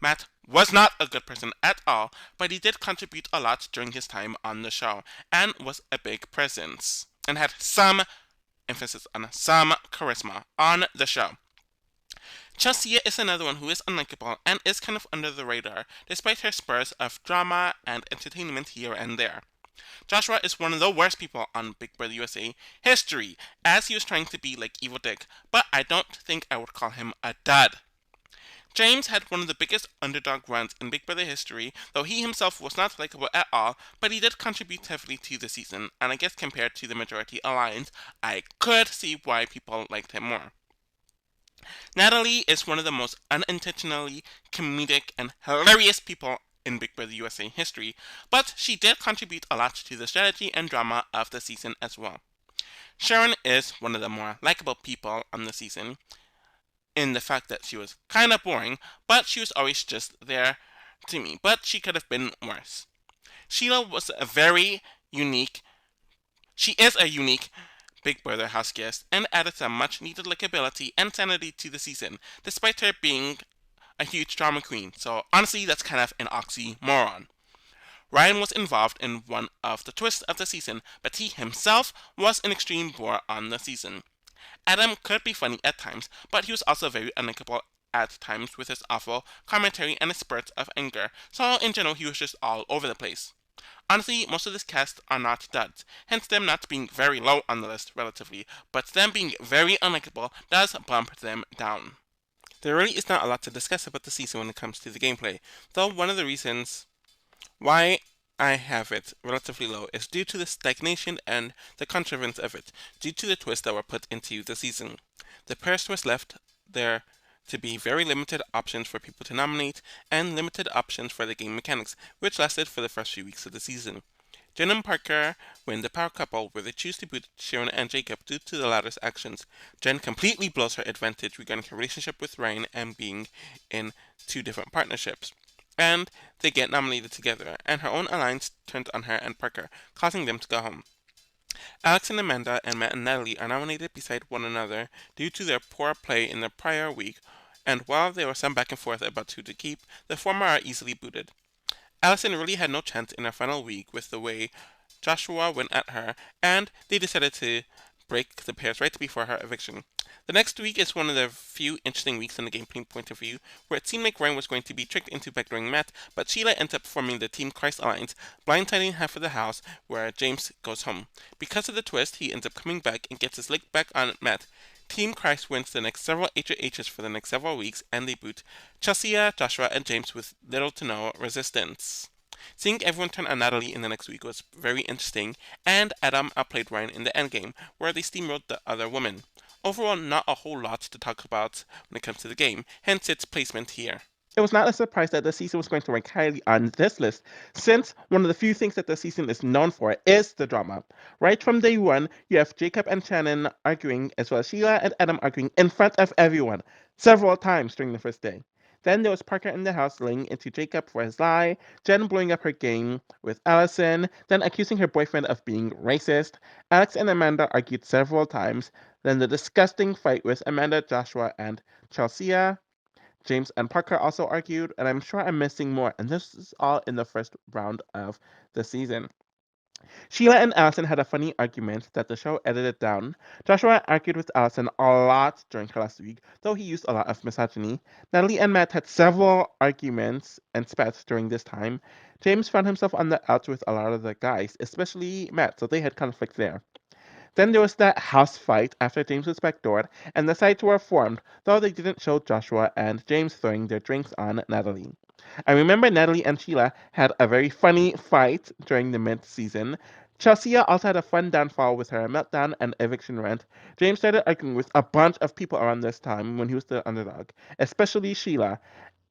Speaker 2: Matt was not a good person at all, but he did contribute a lot during his time on the show, and was a big presence, and had some, emphasis on some, charisma on the show. Chelsea is another one who is unlikable and is kind of under the radar, despite her spurs of drama and entertainment here and there. Joshua is one of the worst people on Big Brother USA history, as he was trying to be like Evil Dick, but I don't think I would call him a dud. James had one of the biggest underdog runs in Big Brother history, though he himself was not likable at all, but he did contribute heavily to the season, and I guess compared to the majority alliance, I could see why people liked him more. Natalie is one of the most unintentionally comedic and hilarious people in Big Brother USA history, but she did contribute a lot to the strategy and drama of the season as well. Sharon is one of the more likable people on the season, in the fact that she was kind of boring, but she was always just there to me, but she could have been worse. Sheila was a very unique, she is a unique Big Brother house guest and added some much needed likability and sanity to the season, despite her being a huge drama queen, so honestly that's kind of an oxymoron. Ryan was involved in one of the twists of the season, but he himself was an extreme bore on the season. Adam could be funny at times, but he was also very unlikable at times with his awful commentary and his spurts of anger, so in general he was just all over the place. Honestly, most of this cast are not duds, hence them not being very low on the list relatively, but them being very unlikable does bump them down. There really is not a lot to discuss about the season when it comes to the gameplay, though one of the reasons why I have it relatively low is due to the stagnation and the contrivance of it, due to the twists that were put into the season. The purse was left there to be very limited options for people to nominate, and limited options for the game mechanics, which lasted for the first few weeks of the season. Jen and Parker win the power couple where they choose to boot Sharon and Jacob due to the latter's actions. Jen completely blows her advantage regarding her relationship with Ryan and being in two different partnerships. And they get nominated together, and her own alliance turns on her and Parker, causing them to go home. Alex and Amanda and Matt and Natalie are nominated beside one another due to their poor play in the prior week, and while there was some back and forth about who to keep, the former are easily booted. Allison really had no chance in her final week with the way Joshua went at her, and they decided to break the pairs right before her eviction. The next week is one of the few interesting weeks in the gameplay point of view, where it seemed like Ryan was going to be tricked into backdooring Matt, but Sheila ends up forming the Team Christ Alliance, blindsiding half of the house, where James goes home. Because of the twist, he ends up coming back and gets his lick back on Matt. Team Christ wins the next several HOHs for the next several weeks, and they boot Chelsea, Joshua, and James with little to no resistance. Seeing everyone turn on Natalie in the next week was very interesting, and Adam outplayed Ryan in the endgame, where they steamrolled the other women. Overall, not a whole lot to talk about when it comes to the game, hence its placement here.
Speaker 3: It was not a surprise that the season was going to rank highly on this list, since one of the few things that the season is known for is the drama. Right from day one, you have Jacob and Shannon arguing, as well as Sheila and Adam arguing in front of everyone, several times during the first day. Then there was Parker in the house laying into Jacob for his lie, Jen blowing up her game with Allison, then accusing her boyfriend of being racist. Alex and Amanda argued several times, then the disgusting fight with Amanda, Joshua, and Chelsea. James and Parker also argued, and I'm sure I'm missing more, and this is all in the first round of the season. Sheila and Allison had a funny argument that the show edited down. Joshua argued with Allison a lot during her last week, though he used a lot of misogyny. Natalie and Matt had several arguments and spats during this time. James found himself on the outs with a lot of the guys, especially Matt, so they had conflict there. Then there was that house fight after James was backdoored, and the sides were formed, though they didn't show Joshua and James throwing their drinks on Natalie. I remember Natalie and Sheila had a very funny fight during the mid-season. Chelsea also had a fun downfall with her meltdown and eviction rant. James started arguing with a bunch of people around this time when he was the underdog, especially Sheila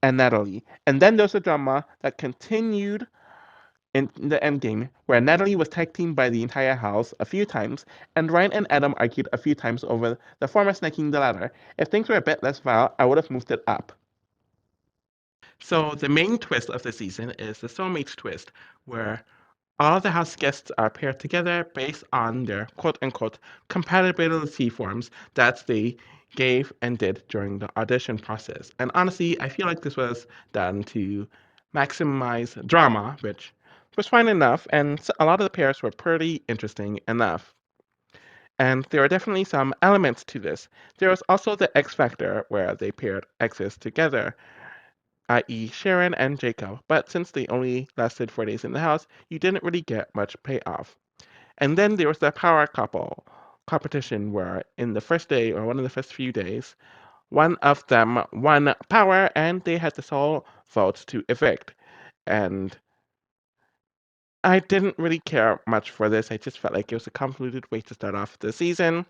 Speaker 3: and Natalie. And then there was a drama that continued in the endgame, where Natalie was tag teamed by the entire house a few times, and Ryan and Adam argued a few times over the former snaking the ladder. If things were a bit less vile, I would have moved it up. So the main twist of the season is the soulmate twist, where all the house guests are paired together based on their quote-unquote compatibility forms that they gave and did during the audition process. And honestly, I feel like this was done to maximize drama, which was fine enough, and a lot of the pairs were pretty interesting enough. And there are definitely some elements to this. There was also the X Factor, where they paired exes together, i.e., Sharon and Jacob, but since they only lasted 4 days in the house, you didn't really get much payoff. And then there was the power couple competition, where in the first day, or one of the first few days, one of them won power and they had the sole vote to evict. And I didn't really care much for this. I just felt like it was a convoluted way to start off the season.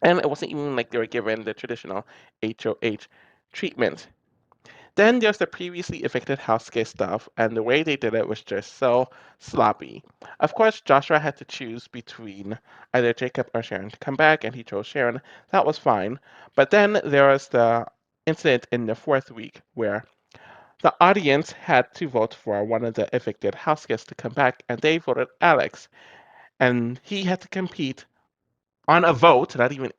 Speaker 3: And it wasn't even like they were given the traditional HOH treatment. Then there's the previously evicted house guest stuff, and the way they did it was just so sloppy. Of course, Joshua had to choose between either Jacob or Sharon to come back, and he chose Sharon. That was fine. But then there was the incident in the fourth week where the audience had to vote for one of the evicted house guests to come back, and they voted Alex. And he had to compete on a vote, not even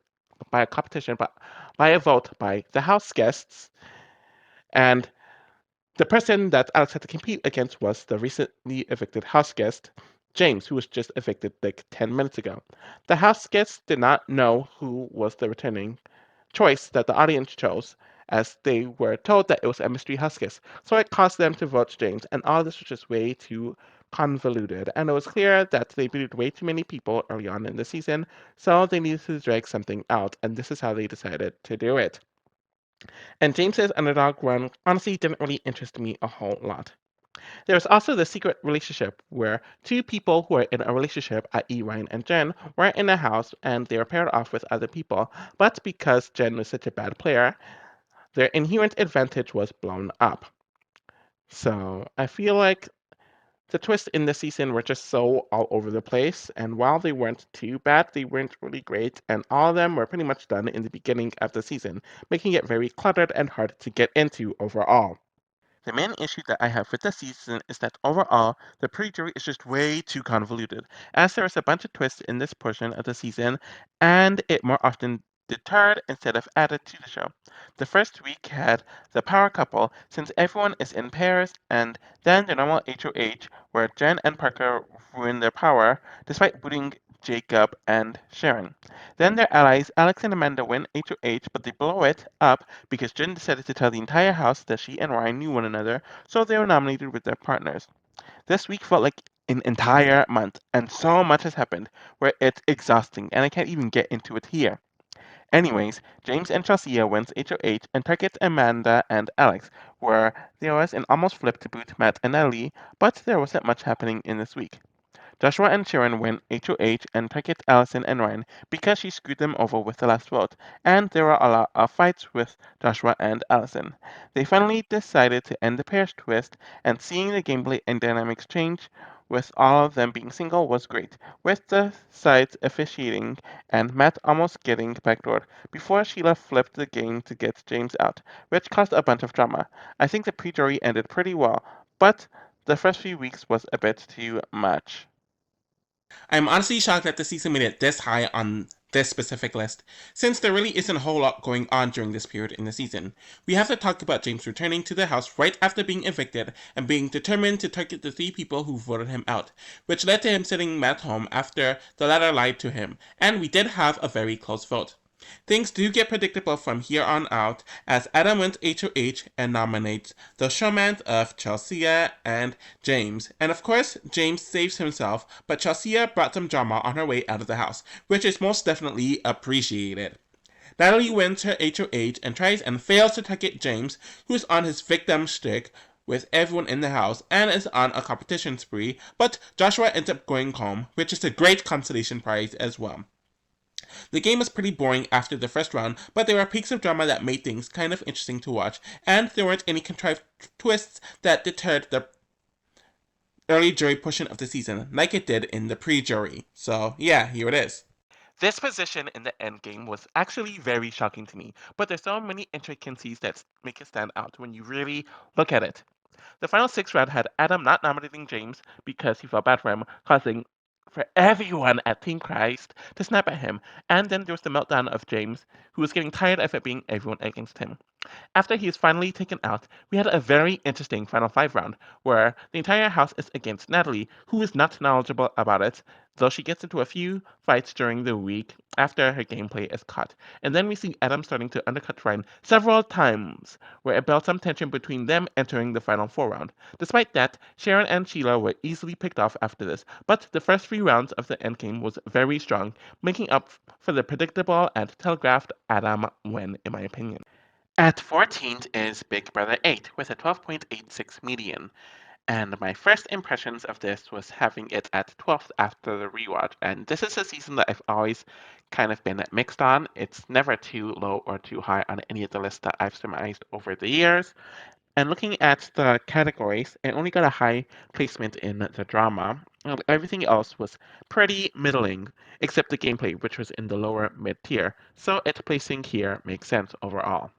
Speaker 3: by a competition, but by a vote by the house guests. And the person that Alex had to compete against was the recently evicted house guest, James, who was just evicted like 10 minutes ago. The house guests did not know who was the returning choice that the audience chose, as they were told that it was a mystery house guest. So it caused them to vote James, and all this was just way too convoluted. And it was clear that they booted way too many people early on in the season, so they needed to drag something out, and this is how they decided to do it. And James's underdog run honestly didn't really interest me a whole lot. There was also the secret relationship where two people who are in a relationship, i.e., Ryan and Jen, were in a house and they were paired off with other people, but because Jen was such a bad player, their inherent advantage was blown up. So I feel like the twists in this season were just so all over the place, and while they weren't too bad, they weren't really great, and all of them were pretty much done in the beginning of the season, making it very cluttered and hard to get into overall. The main issue that I have with this season is that overall, the pre-jury is just way too convoluted, as there is a bunch of twists in this portion of the season, and it more often deterred instead of added to the show. The first week had the power couple, since everyone is in pairs, and then the normal HOH, where Jen and Parker ruin their power, despite booting Jacob and Sharon. Then their allies, Alex and Amanda, win HOH, but they blow it up because Jen decided to tell the entire house that she and Ryan knew one another, so they were nominated with their partners. This week felt like an entire month, and so much has happened where it's exhausting, and I can't even get into it here. Anyways, James and Chelsea wins HOH and targets Amanda and Alex, where there was an almost flip to boot Matt and Ellie, but there wasn't much happening in this week. Joshua and Sharon win HOH and target Allison and Ryan because she screwed them over with the last vote, and there were a lot of fights with Joshua and Allison. They finally decided to end the pairs twist, and seeing the gameplay and dynamics change with all of them being single was great, with the sides officiating and Matt almost getting backdoored before Sheila flipped the game to get James out, which caused a bunch of drama. I think the pre-jury ended pretty well, but the first few weeks was a bit too much.
Speaker 1: I'm honestly shocked that the season made it this high on this specific list, since there really isn't a whole lot going on during this period in the season. We have to talk about James returning to the house right after being evicted and being determined to target the 3 people who voted him out, which led to him sitting Matt home after the latter lied to him, and we did have a very close vote. Things do get predictable from here on out as Adam wins HOH and nominates the showman of Chelsea and James. And of course, James saves himself, but Chelsea brought some drama on her way out of the house, which is most definitely appreciated. Natalie wins her HOH and tries and fails to target James, who is on his victim streak with everyone in the house and is on a competition spree, but Joshua ends up going home, which is a great consolation prize as well. The game was pretty boring after the first round, but there were peaks of drama that made things kind of interesting to watch, and there weren't any contrived twists that deterred the early jury portion of the season, like it did in the pre-jury. So, yeah, here it is.
Speaker 3: This position in the endgame was actually very shocking to me, but there's so many intricacies that make it stand out when you really look at it. The final 6 round had Adam not nominating James because he felt bad for him, causing for everyone at Team Christ to snap at him. And then there was the meltdown of James, who was getting tired of it being everyone against him. After he is finally taken out, we had a very interesting final 5 round, where the entire house is against Natalie, who is not knowledgeable about it, though she gets into a few fights during the week after her gameplay is caught. And then we see Adam starting to undercut Ryan several times, where it built some tension between them entering the final 4 round. Despite that, Sharon and Sheila were easily picked off after this, but the first 3 rounds of the endgame was very strong, making up for the predictable and telegraphed Adam win, in my opinion. At 14th is Big Brother 8 with a 12.86 median. And my first impressions of this was having it at 12th after the rewatch. And this is a season that I've always kind of been mixed on. It's never too low or too high on any of the lists that I've surmised over the years. And looking at the categories, it only got a high placement in the drama. Everything else was pretty middling, except the gameplay, which was in the lower mid tier. So its placing here makes sense overall.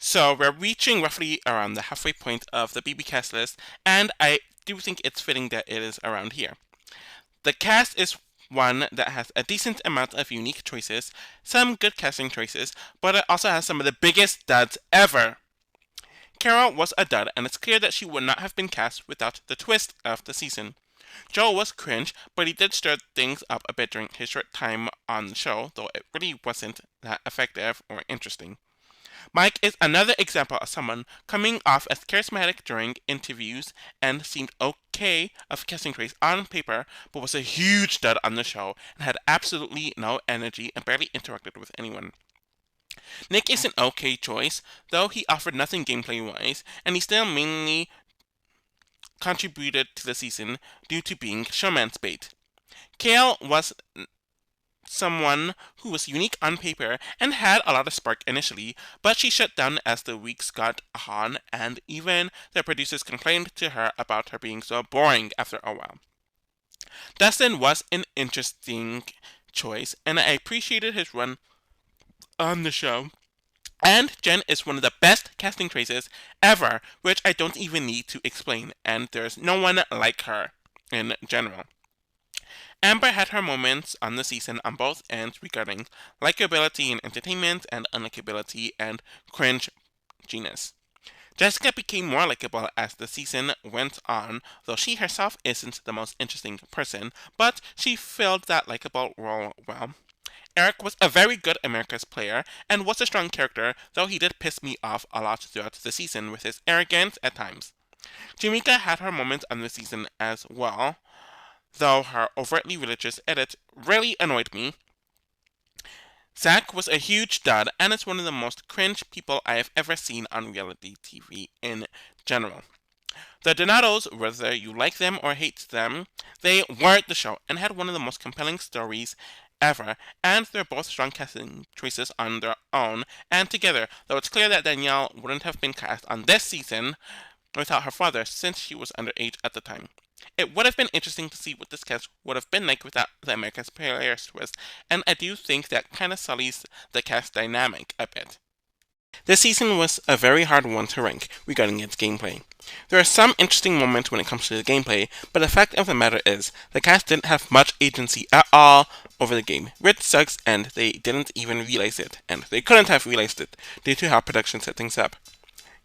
Speaker 2: So we're reaching roughly around the halfway point of the BB cast list, and I do think it's fitting that it is around here. The cast is one that has a decent amount of unique choices, some good casting choices, but it also has some of the biggest duds ever. Carol was a dud, and it's clear that she would not have been cast without the twist of the season. Joel was cringe, but he did stir things up a bit during his short time on the show, though it really wasn't that effective or interesting. Mike is another example of someone coming off as charismatic during interviews and seemed okay of casting traits on paper, but was a huge dud on the show and had absolutely no energy and barely interacted with anyone. Nick is an okay choice, though he offered nothing gameplay-wise, and he still mainly contributed to the season due to being showman's bait. Kale was someone who was unique on paper and had a lot of spark initially, but she shut down as the weeks got on, and even the producers complained to her about her being so boring after a while. Dustin was an interesting choice, and I appreciated his run on the show. And Jen is one of the best casting choices ever, which I don't even need to explain, and there's no one like her in general. Amber had her moments on the season on both ends regarding likability and entertainment and unlikability and cringe genus. Jessica became more likable as the season went on, though she herself isn't the most interesting person, but she filled that likable role well. Eric was a very good America's player and was a strong character, though he did piss me off a lot throughout the season with his arrogance at times. Jamaica had her moments on the season as well, though her overtly religious edit really annoyed me. Zach was a huge dud and is one of the most cringe people I have ever seen on reality TV in general. The Donatos, whether you like them or hate them, they were the show and had one of the most compelling stories ever, and they're both strong casting choices on their own and together, though it's clear that Danielle wouldn't have been cast on this season without her father since she was underage at the time. It would have been interesting to see what this cast would have been like without the America's Players twist, and I do think that kind of sullies the cast dynamic a bit. This season was a very hard one to rank regarding its gameplay. There are some interesting moments when it comes to the gameplay, but the fact of the matter is, the cast didn't have much agency at all over the game, which sucks, and they didn't even realize it, and they couldn't have realized it due to how production set things up.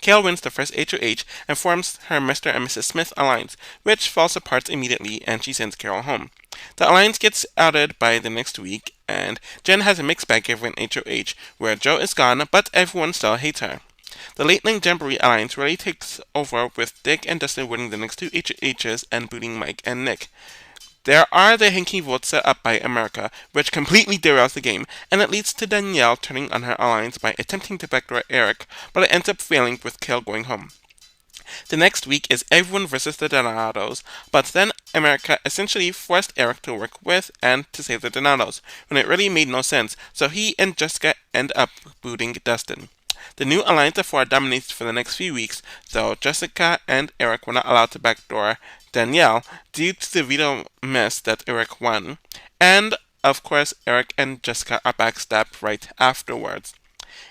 Speaker 2: Kale wins the first HOH and forms her Mr. and Mrs. Smith alliance, which falls apart immediately and she sends Carol home. The alliance gets outed by the next week, and Jen has a mixed bag of an HOH, where Joe is gone, but everyone still hates her. The Late Night Jamboree alliance really takes over with Dick and Dustin winning the next two HOHs and booting Mike and Nick. There are the hinky votes set up by America, which completely derails the game, and it leads to Danielle turning on her alliance by attempting to backdoor Eric, but it ends up failing with Kale going home. The next week is everyone versus the Donatos, but then America essentially forced Eric to work with and to save the Donatos, when it really made no sense, so he and Jessica end up booting Dustin. The new Alliance of Four dominates for the next few weeks, though Jessica and Eric were not allowed to backdoor Danielle due to the veto miss that Eric won. And, of course, Eric and Jessica are backstabbed right afterwards.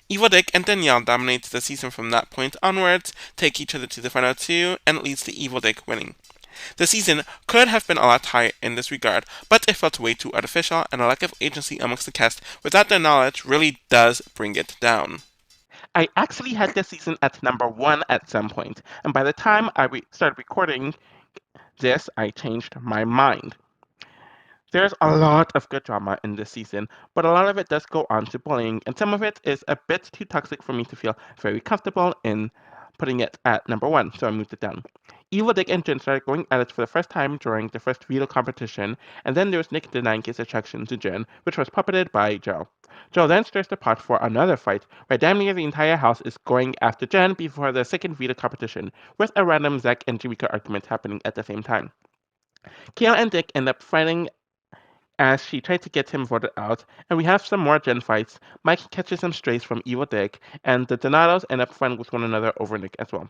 Speaker 2: Evil Dick and Danielle dominate the season from that point onwards, take each other to the final two, and it leads to Evil Dick winning. The season could have been a lot higher in this regard, but it felt way too artificial, and a lack of agency amongst the cast without their knowledge really does bring it down.
Speaker 3: I actually had this season at number 1 at some point, and by the time I started recording this, I changed my mind. There's a lot of good drama in this season, but a lot of it does go on to bullying, and some of it is a bit too toxic for me to feel very comfortable in putting it at number 1, so I moved it down. Evil Dick and Jen started going at it for the first time during the first veto competition, and then there was Nick denying his attraction to Jen, which was puppeted by Joe. Joe then stirs the pot for another fight, where damn near the entire house is going after Jen before the second veto competition, with a random Zack and Jamaica argument happening at the same time. Kale and Dick end up fighting as she tried to get him voted out, and we have some more Gen fights. Mike catches some strays from Evil Dick, and the Donatos end up fighting with one another over Nick as well.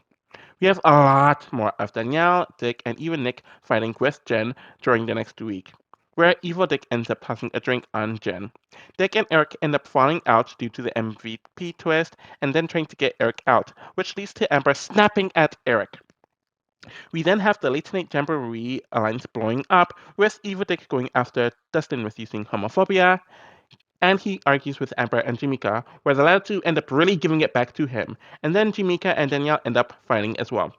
Speaker 3: We have a lot more of Danielle, Dick, and even Nick fighting with Jen during the next week, where Evil Dick ends up tossing a drink on Jen. Dick and Eric end up falling out due to the MVP twist, and then trying to get Eric out, which leads to Amber snapping at Eric. We then have the Late Night Jamboree alliance blowing up, with Evil Dick going after Dustin with using homophobia, and he argues with Amber and Jamaica, where the latter two end up really giving it back to him, and then Jamaica and Danielle end up fighting as well.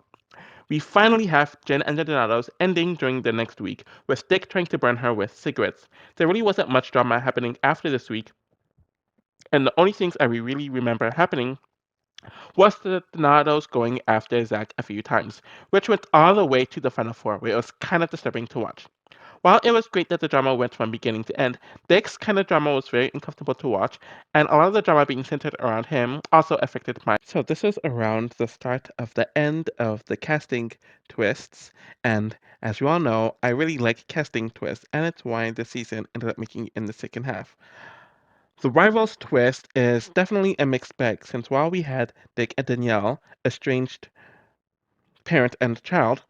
Speaker 3: We finally have Jen and the Donatos ending during the next week, with Dick trying to burn her with cigarettes. There really wasn't much drama happening after this week, and the only things I really remember happening was the Donatos going after Zack a few times, which went all the way to the final four, where it was kind of disturbing to watch. While it was great that the drama went from beginning to end, Dick's kind of drama was very uncomfortable to watch, and a lot of the drama being centered around him also affected my. So this is around the start of the end of the casting twists, and as you all know, I really like casting twists, and it's why the season ended up making it in the second half. The Rivals twist is definitely a mixed bag, since while we had Dick and Danielle, estranged parent and child,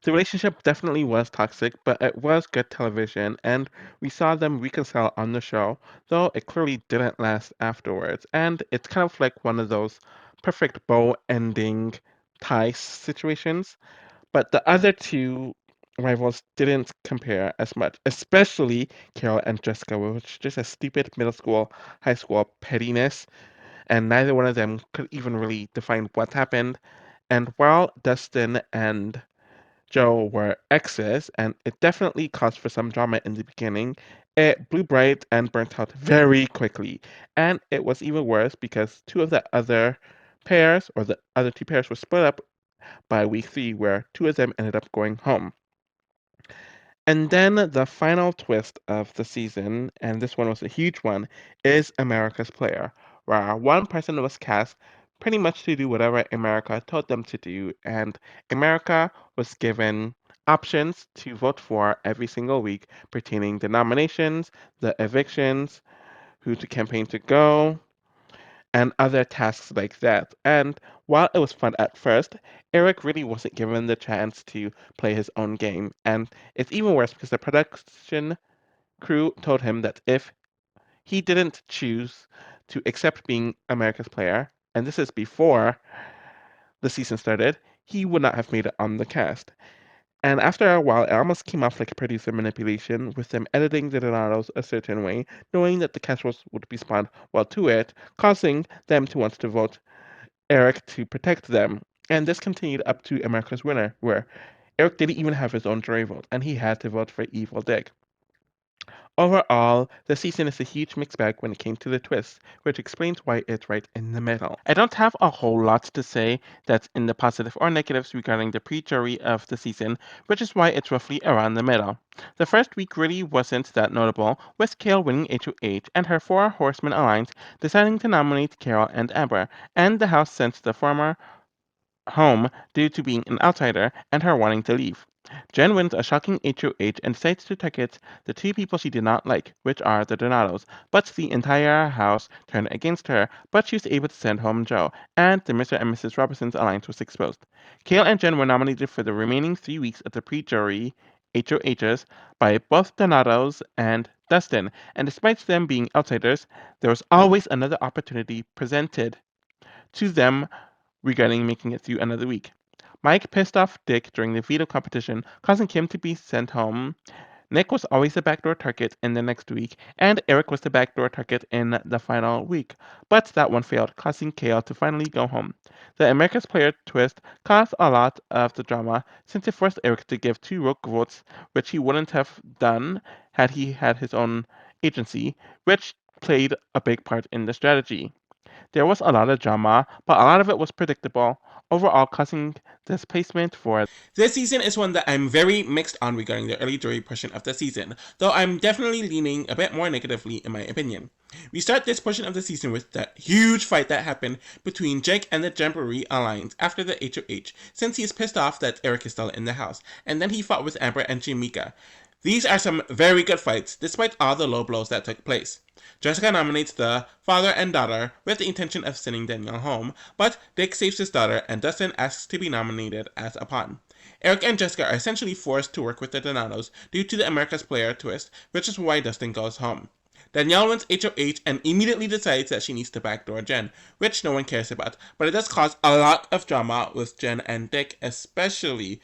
Speaker 3: the relationship definitely was toxic, but it was good television, and we saw them reconcile on the show, though it clearly didn't last afterwards. And it's kind of like one of those perfect bow ending tie situations. But the other two rivals didn't compare as much, especially Carol and Jessica, which was just a stupid middle school, high school pettiness, and neither one of them could even really define what happened. And while Dustin and Joe were exes, and it definitely caused for some drama in the beginning. It blew bright and burnt out very quickly, and it was even worse because two of the other pairs, or the other two pairs, were split up by week 3, where two of them ended up going home. And then the final twist of the season, and this one was a huge one, is America's Player, where one person was cast pretty much to do whatever America told them to do, and America was given options to vote for every single week pertaining the nominations, the evictions, who to campaign to go, and other tasks like that. And while it was fun at first, Eric really wasn't given the chance to play his own game. And it's even worse because the production crew told him that if he didn't choose to accept being America's player, and this is before the season started, he would not have made it on the cast. And after a while, it almost came off like producer manipulation, with them editing the Donatos a certain way, knowing that the cast would respond well to it, causing them to want to vote Eric to protect them. And this continued up to America's Winner, where Eric didn't even have his own jury vote, and he had to vote for Evil Dick. Overall, the season is a huge mixed bag when it came to the twists, which explains why it's right in the middle. I don't have a whole lot to say that's in the positive or negatives regarding the pre-jury of the season, which is why it's roughly around the middle. The first week really wasn't that notable, with Kale winning HOH and her Four Horsemen Alliance deciding to nominate Carol and Amber, and the House sent the former home due to being an outsider and her wanting to leave. Jen wins a shocking HOH and decides to target the two people she did not like, which are the Donatos, but the entire house turned against her, but she was able to send home Joe, and the Mr. and Mrs. Robinson's alliance was exposed. Kale and Jen were nominated for the remaining 3 weeks of the pre-jury HOHs by both Donatos and Dustin, and despite them being outsiders, there was always another opportunity presented to them regarding making it through another week. Mike pissed off Dick during the veto competition, causing Kim to be sent home. Nick was always the backdoor target in the next week, and Eric was the backdoor target in the final week. But that one failed, causing Kale to finally go home. The America's Player twist caused a lot of the drama since it forced Eric to give 2 rogue votes, which he wouldn't have done had he had his own agency, which played a big part in the strategy. There was a lot of drama, but a lot of it was predictable, overall causing displacement for.
Speaker 1: This season is one that I'm very mixed on regarding the early jury portion of the season, though I'm definitely leaning a bit more negatively in my opinion. We start this portion of the season with the huge fight that happened between Jake and the Jamboree Alliance after the HOH, since he is pissed off that Eric is still in the house, and then he fought with Amber and Jamaica. These are some very good fights, despite all the low blows that took place. Jessica nominates the father and daughter with the intention of sending Danielle home, but Dick saves his daughter and Dustin asks to be nominated as a pawn. Eric and Jessica are essentially forced to work with the Donatos due to the America's Player twist, which is why Dustin goes home. Danielle wins HOH and immediately decides that she needs to backdoor Jen, which no one cares about, but it does cause a lot of drama with Jen and Dick, especially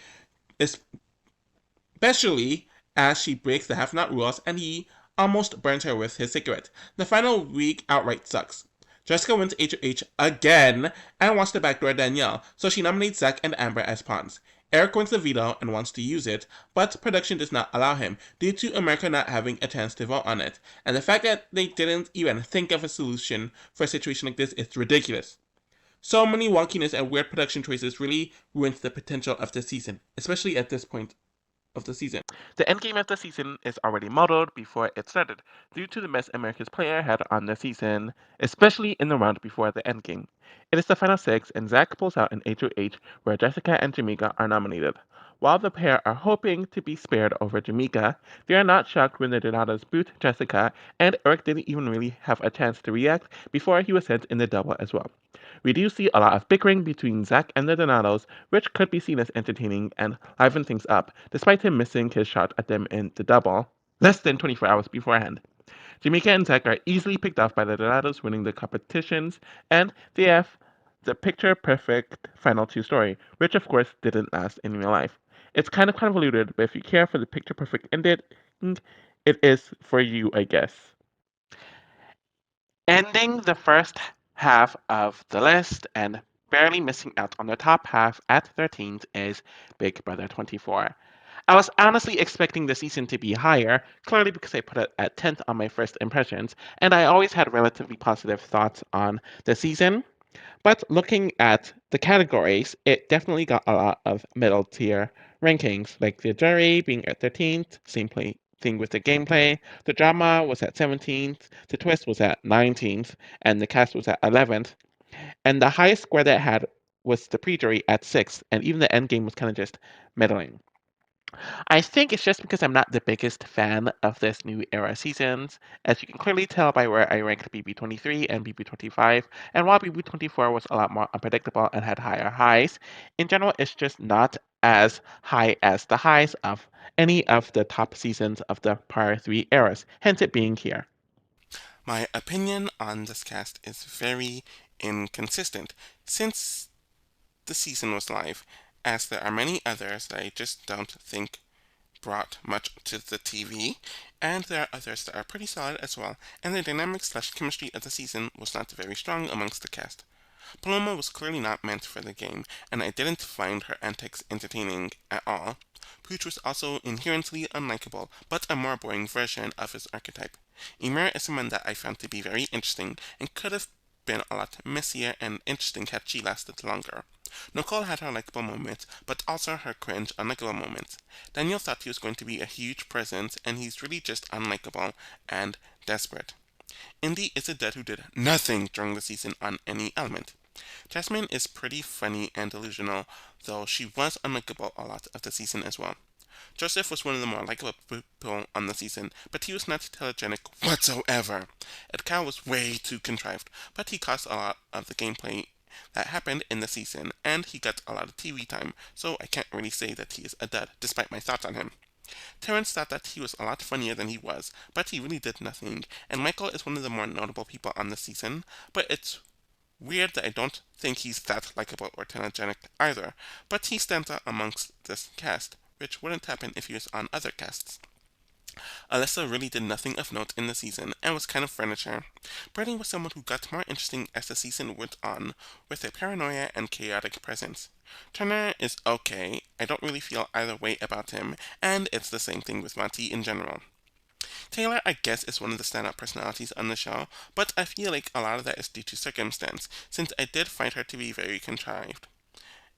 Speaker 1: as she breaks the half-nut rules and he almost burns her with his cigarette. The final week outright sucks. Jessica wins HOH again and wants to backdoor Danielle, so she nominates Zach and Amber as pawns. Eric wins the veto and wants to use it, but production does not allow him, due to America not having a chance to vote on it. And the fact that they didn't even think of a solution for a situation like this is ridiculous. So many wonkiness and weird production choices really ruins the potential of the season, especially at this point of the season.
Speaker 3: The endgame of the season is already modeled before it started, due to the mess America's Player had on the season, especially in the round before the endgame. It is the final 6, and Zach pulls out an HOH where Jessica and Jamaica are nominated. While the pair are hoping to be spared over Jamaica, they are not shocked when the Donatos boot Jessica, and Eric didn't even really have a chance to react before he was sent in the double as well. We do see a lot of bickering between Zach and the Donatos, which could be seen as entertaining and liven things up, despite him missing his shot at them in the double less than 24 hours beforehand. Jamaica and Zach are easily picked off by the Donatos winning the competitions, and they have the picture perfect final 2 story, which of course didn't last in real life. It's kind of convoluted, but if you care for the picture perfect ending, it is for you, I guess. Ending the first half of the list and barely missing out on the top half at 13th is Big Brother 24. I was honestly expecting the season to be higher, clearly because I put it at 10th on my first impressions, and I always had relatively positive thoughts on the season. But looking at the categories, it definitely got a lot of middle tier rankings, like the jury being at 13th, thing with the gameplay. The drama was at 17th, the twist was at 19th, and the cast was at 11th. And the highest score that it had was the pre-jury at 6th, and even the end game was kind of just middling. I think it's just because I'm not the biggest fan of this new era seasons, as you can clearly tell by where I ranked BB23 and BB25, and while BB24 was a lot more unpredictable and had higher highs, in general it's just not as high as the highs of any of the top seasons of the prior three eras, hence it being here.
Speaker 2: My opinion on this cast is very inconsistent since the season was live, as there are many others that I just don't think brought much to the TV, and there are others that are pretty solid as well, and the dynamics/chemistry of the season was not very strong amongst the cast. Paloma was clearly not meant for the game, and I didn't find her antics entertaining at all. Pooch was also inherently unlikable, but a more boring version of his archetype. Emir is someone that I found to be very interesting and could have been a lot messier and interesting had she lasted longer. Nicole had her likable moments, but also her cringe, unlikable moments. Daniel thought he was going to be a huge presence, and he's really just unlikable and desperate. Indy is a dud who did nothing during the season on any element. Jasmine is pretty funny and delusional, though she was unlikable a lot of the season as well. Joseph was one of the more likable people on the season, but he was not telegenic whatsoever. Edcal was way too contrived, but he caused a lot of the gameplay that happened in the season, and he got a lot of TV time, so I can't really say that he is a dud, despite my thoughts on him. Terrence thought that he was a lot funnier than he was, but he really did nothing, and Michael is one of the more notable people on the season, but it's weird that I don't think he's that likable or telegenic either, but he stands out amongst this cast, which wouldn't happen if he was on other casts. Alyssa really did nothing of note in the season and was kind of furniture. Brittany was someone who got more interesting as the season went on, with a paranoia and chaotic presence. Turner is okay, I don't really feel either way about him, and it's the same thing with Monty in general. Taylor, I guess, is one of the standout personalities on the show, but I feel like a lot of that is due to circumstance, since I did find her to be very contrived.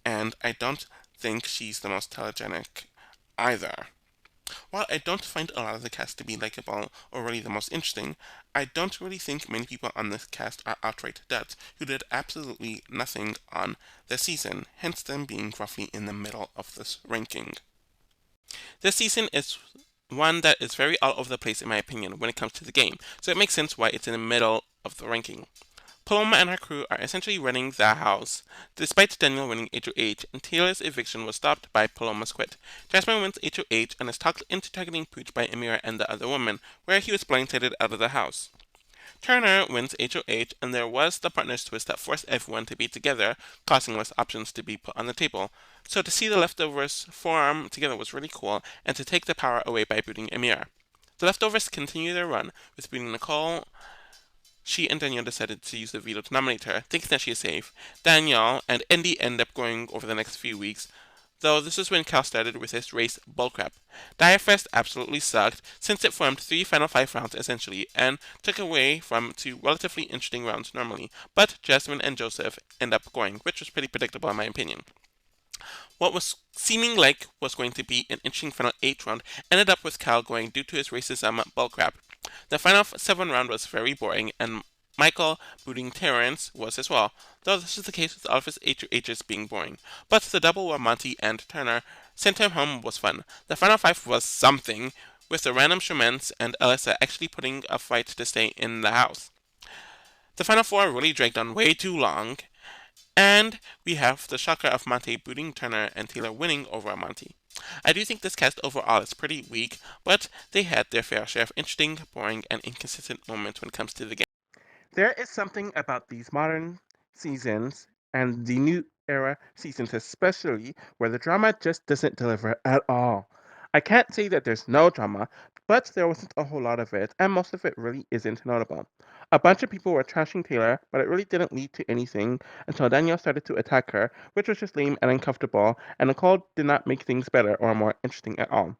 Speaker 2: And I don't think she's the most telegenic either. While I don't find a lot of the cast to be likable or really the most interesting, I don't really think many people on this cast are outright duds who did absolutely nothing on the season, hence them being roughly in the middle of this ranking. This season is one that is very all over the place in my opinion when it comes to the game, so it makes sense why it's in the middle of the ranking. Paloma and her crew are essentially running the house, despite Daniel winning HOH, and Taylor's eviction was stopped by Paloma's quit. Jasmine wins HOH and is talked into targeting Pooch by Amira and the other woman, where he was blindsided out of the house. Turner wins HOH, and there was the partners twist that forced everyone to be together, causing less options to be put on the table. So to see the leftovers form together was really cool, and to take the power away by booting Amira. The leftovers continue their run, with booting Nicole. She and Danielle decided to use the veto to nominate her, thinking that she is safe. Danielle and Indy end up going over the next few weeks, though this is when Cal started with his race bullcrap. Direfest absolutely sucked, since it formed 3 final 5 rounds essentially, and took away from 2 relatively interesting rounds normally, but Jasmine and Joseph end up going, which was pretty predictable in my opinion. What was seeming like was going to be an interesting final 8 round ended up with Cal going due to his racism bullcrap. The final 7 round was very boring, and Michael booting Terrence was as well, though this is the case with all of his HOHs being boring. But the double where Monty and Turner sent him home was fun. The final 5 was something, with the random Shamens and Alyssa actually putting a fight to stay in the house. The final 4 really dragged on way too long, and we have the shocker of Monty booting Turner and Taylor winning over Monty. I do think this cast overall is pretty weak, but they had their fair share of interesting, boring, and inconsistent moments when it comes to the game.
Speaker 3: There is something about these modern seasons and the new era seasons, especially, where the drama just doesn't deliver at all. I can't say that there's no drama, but there wasn't a whole lot of it, and most of it really isn't notable. A bunch of people were trashing Taylor, but it really didn't lead to anything until Danielle started to attack her, which was just lame and uncomfortable, and Nicole did not make things better or more interesting at all.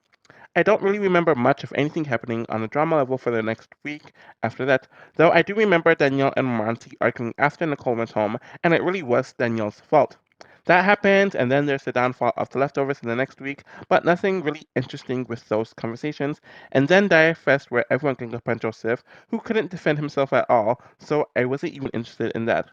Speaker 3: I don't really remember much of anything happening on a drama level for the next week after that, though I do remember Danielle and Monty arguing after Nicole went home, and it really was Danielle's fault. That happened, and then there's the downfall of the leftovers in the next week, but nothing really interesting with those conversations. And then Dire Fest, where everyone ganged up on Joseph, who couldn't defend himself at all, so I wasn't even interested in that.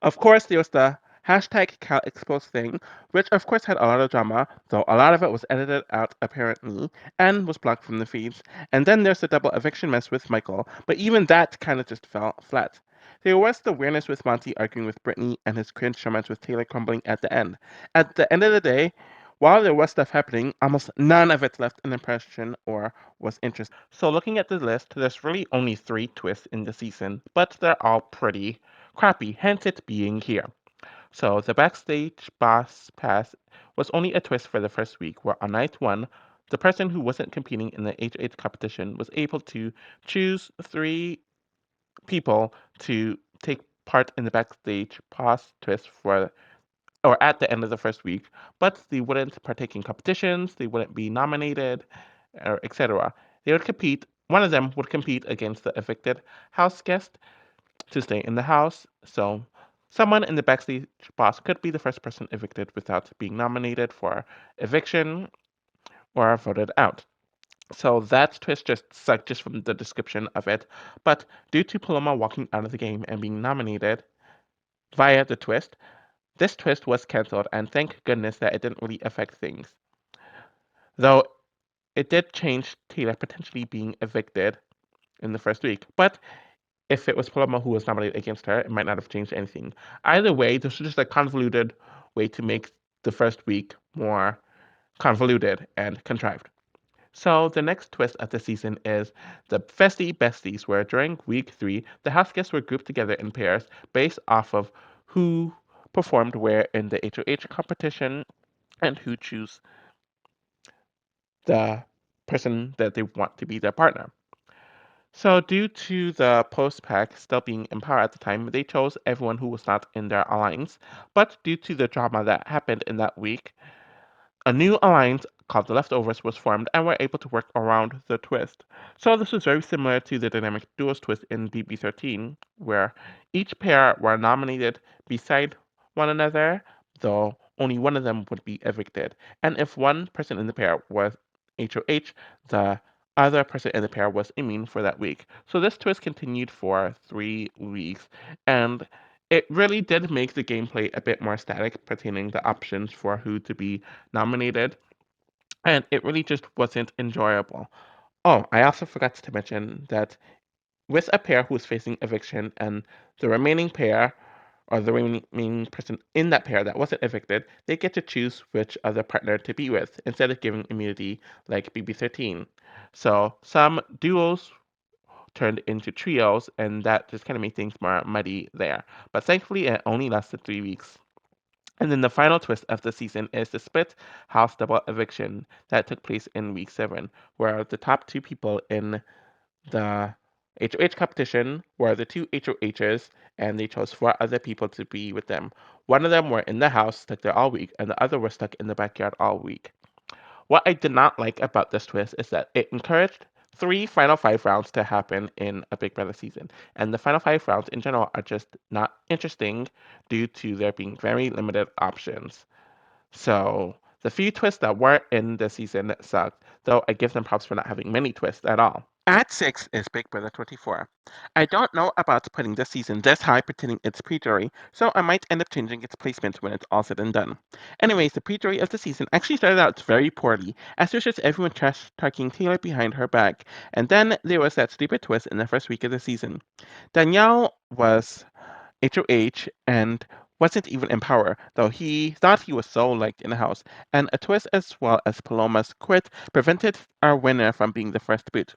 Speaker 3: Of course, there was the hashtag Cal Expose thing, which of course had a lot of drama, though a lot of it was edited out apparently and was blocked from the feeds. And then there's the double eviction mess with Michael, but even that kind of just fell flat. There was the weirdness with Monty arguing with Brittany and his cringe romance with Taylor crumbling at the end. At the end of the day, while there was stuff happening, almost none of it left an impression or was interesting. So looking at the list, there's really only 3 twists in the season, but they're all pretty crappy, hence it being here. So the backstage boss pass was only a twist for the first week, where on night one, the person who wasn't competing in the H8 competition was able to choose 3 people to take part in the backstage pass twist for or at the end of the first week, but they wouldn't partake in competitions, they wouldn't be nominated, or etc. They would compete. One of them would compete against the evicted house guest to stay in the house. So someone in the backstage boss could be the first person evicted without being nominated for eviction or voted out. So that twist just sucked just from the description of it. But due to Paloma walking out of the game and being nominated via the twist, this twist was cancelled, and thank goodness that it didn't really affect things. Though it did change Taylor potentially being evicted in the first week. But if it was Paloma who was nominated against her, it might not have changed anything. Either way, this was just a convoluted way to make the first week more convoluted and contrived. So the next twist of the season is the Festy Besties, where during week 3, the house guests were grouped together in pairs based off of who performed where in the HOH competition and who choose the person that they want to be their partner. So, due to the post pack still being in power at the time, they chose everyone who was not in their alliance. But due to the drama that happened in that week, a new alliance called the Leftovers was formed and were able to work around the twist. So, this was very similar to the Dynamic Duos twist in BB13, where each pair were nominated beside one another, though only one of them would be evicted. And if one person in the pair was HOH, the other person in the pair was immune for that week. So this twist continued for 3 weeks, and it really did make the gameplay a bit more static pertaining the options for who to be nominated, and it really just wasn't enjoyable. Oh, I also forgot to mention that with a pair who's facing eviction and the remaining pair or the remaining person in that pair that wasn't evicted, they get to choose which other partner to be with instead of giving immunity like BB13. So some duos turned into trios, and that just kind of made things more muddy there. But thankfully, it only lasted 3 weeks. And then the final twist of the season is the split house double eviction that took place in week 7, where the top 2 people in the HOH competition were the 2 HOHs, and they chose 4 other people to be with them. One of them were in the house, stuck there all week, and the other were stuck in the backyard all week. What I did not like about this twist is that it encouraged 3 final 5 rounds to happen in a Big Brother season, and the final 5 rounds in general are just not interesting due to there being very limited options. So the few twists that were in the season sucked, though I give them props for not having many twists at all. At 6 is Big Brother 24. I don't know about putting this season this high pretending it's pre-jury, so I might end up changing its placement when it's all said and done. Anyways, the pre-jury of the season actually started out very poorly, as there was just everyone trash talking Taylor behind her back, and then there was that stupid twist in the first week of the season. Danielle was HOH and wasn't even in power, though he thought he was so liked in the house, and a twist as well as Paloma's quit prevented our winner from being the first boot.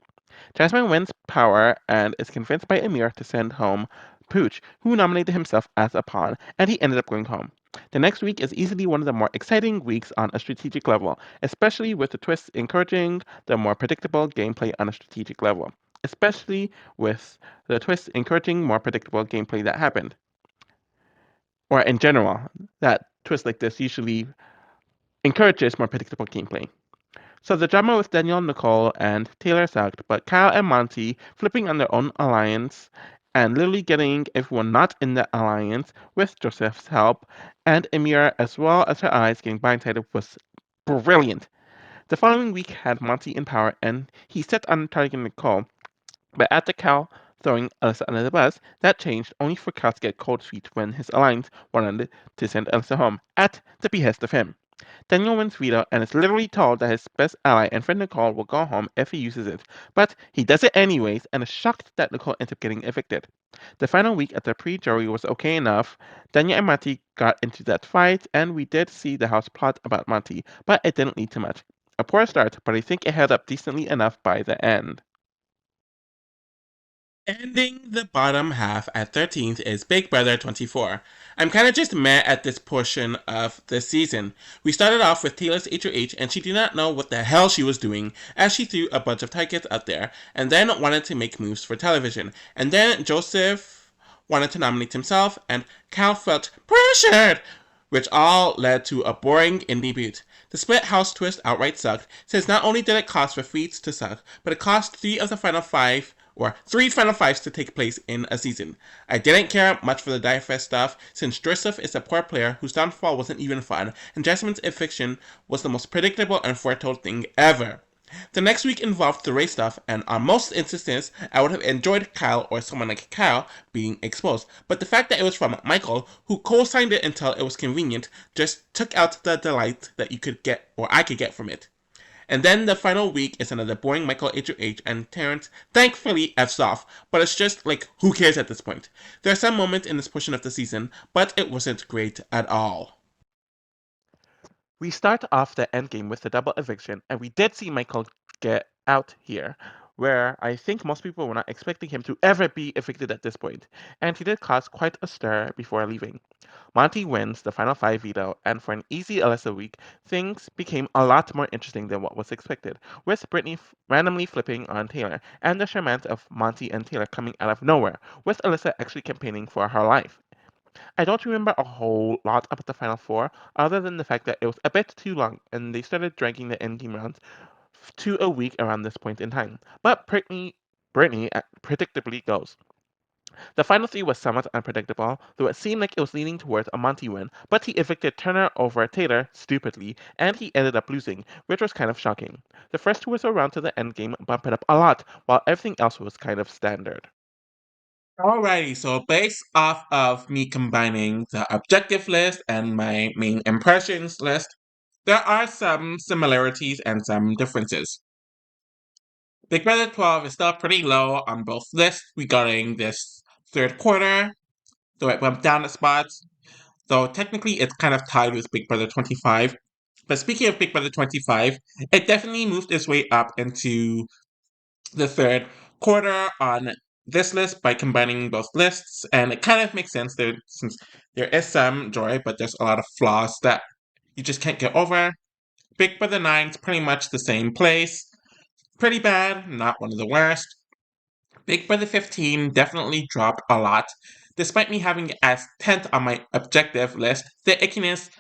Speaker 3: Jasmine wins power and is convinced by Amir to send home Pooch, who nominated himself as a pawn, and he ended up going home. The next week is easily one of the more exciting weeks on a strategic level, especially with the twists encouraging the more predictable gameplay on a strategic level. Especially with the twists encouraging more predictable gameplay that happened. Or in general, that twist like this usually encourages more predictable gameplay. So the drama with Daniel, Nicole, and Taylor sucked, but Kyle and Monty flipping on their own alliance and literally getting everyone not in the alliance with Joseph's help, and Amira as well as her eyes getting blindsided was brilliant. The following week had Monty in power and he set on targeting Nicole, but after Cal throwing Alyssa under the bus, that changed only for Cal to get cold feet when his alliance wanted to send Alyssa home, at the behest of him. Daniel wins veto and is literally told that his best ally and friend Nicole will go home if he uses it, but he does it anyways and is shocked that Nicole ends up getting evicted. The final week at the pre-jury was okay enough. Daniel and Monty got into that fight and we did see the house plot about Monty, but it didn't lead to much. A poor start, but I think it held up decently enough by the end.
Speaker 1: Ending the bottom half at 13th is Big Brother 24. I'm kinda just mad at this portion of the season. We started off with Taylor's HOH and she did not know what the hell she was doing as she threw a bunch of targets out there and then wanted to make moves for television. And then Joseph wanted to nominate himself and Cal felt pressured, which all led to a boring indie boot. The split house twist outright sucked, since not only did it cost for feats to suck, but it cost three final fives to take place in a season. I didn't care much for the Diefest stuff, since Joseph is a poor player whose downfall wasn't even fun, and Jasmine's eviction was the most predictable and foretold thing ever. The next week involved the race stuff, and on most instances, I would have enjoyed Kyle or someone like Kyle being exposed. But the fact that it was from Michael, who co-signed it until it was convenient, just took out the delight that you could get, or I could get from it. And then the final week is another boring Michael HOH, and Terrence thankfully F's off, but it's just like, who cares at this point? There are some moments in this portion of the season, but it wasn't great at all.
Speaker 3: We start off the endgame with the double eviction, and we did see Michael get out here, where I think most people were not expecting him to ever be evicted at this point, and he did cause quite a stir before leaving. Monty wins the final five veto, and for an easy Alyssa week, things became a lot more interesting than what was expected, with Brittany randomly flipping on Taylor, and the charmant of Monty and Taylor coming out of nowhere, with Alyssa actually campaigning for her life. I don't remember a whole lot about the Final Four, other than the fact that it was a bit too long, and they started dragging the endgame rounds to a week around this point in time. But Brittany predictably goes. The final three was somewhat unpredictable, though it seemed like it was leaning towards a Monty win, but he evicted Turner over Taylor, stupidly, and he ended up losing, which was kind of shocking. The first two was around to the endgame bumped it up a lot, while everything else was kind of standard.
Speaker 1: Alrighty, so based off of me combining the objective list and my main impressions list, there are some similarities and some differences. Big Brother 12 is still pretty low on both lists regarding this third quarter, though it went down a spot. Though technically it's kind of tied with Big Brother 25. But speaking of Big Brother 25, it definitely moved its way up into the third quarter on this list by combining both lists, and it kind of makes sense there since there is some joy, but there's a lot of flaws that you just can't get over. Big Brother 9's pretty much the same place. Pretty bad, not one of the worst. Big Brother 15 definitely dropped a lot, despite me having it as 10th on my objective list. The ickiness,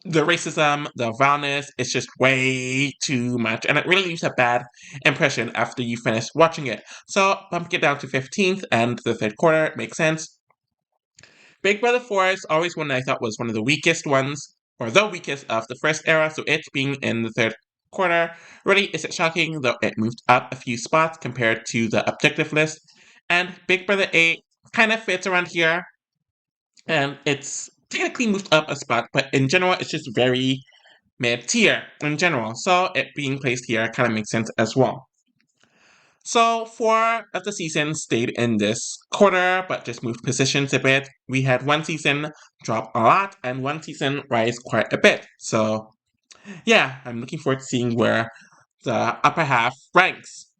Speaker 1: the racism, the vileness, it's just way too much, and it really leaves a bad impression after you finish watching it. So, bumping it down to 15th and the third quarter makes sense. Big Brother 4 is always one that I thought was one of the weakest ones, or the weakest of the first era, so it being in the third quarter really isn't shocking, though it moved up a few spots compared to the objective list. And Big Brother 8 kind of fits around here, and it's technically moved up a spot, but in general, it's just very mid tier in general, so it being placed here kind of makes sense as well. So, four of the seasons stayed in this quarter, but just moved positions a bit. We had one season drop a lot, and one season rise quite a bit. So, yeah, I'm looking forward to seeing where the upper half ranks.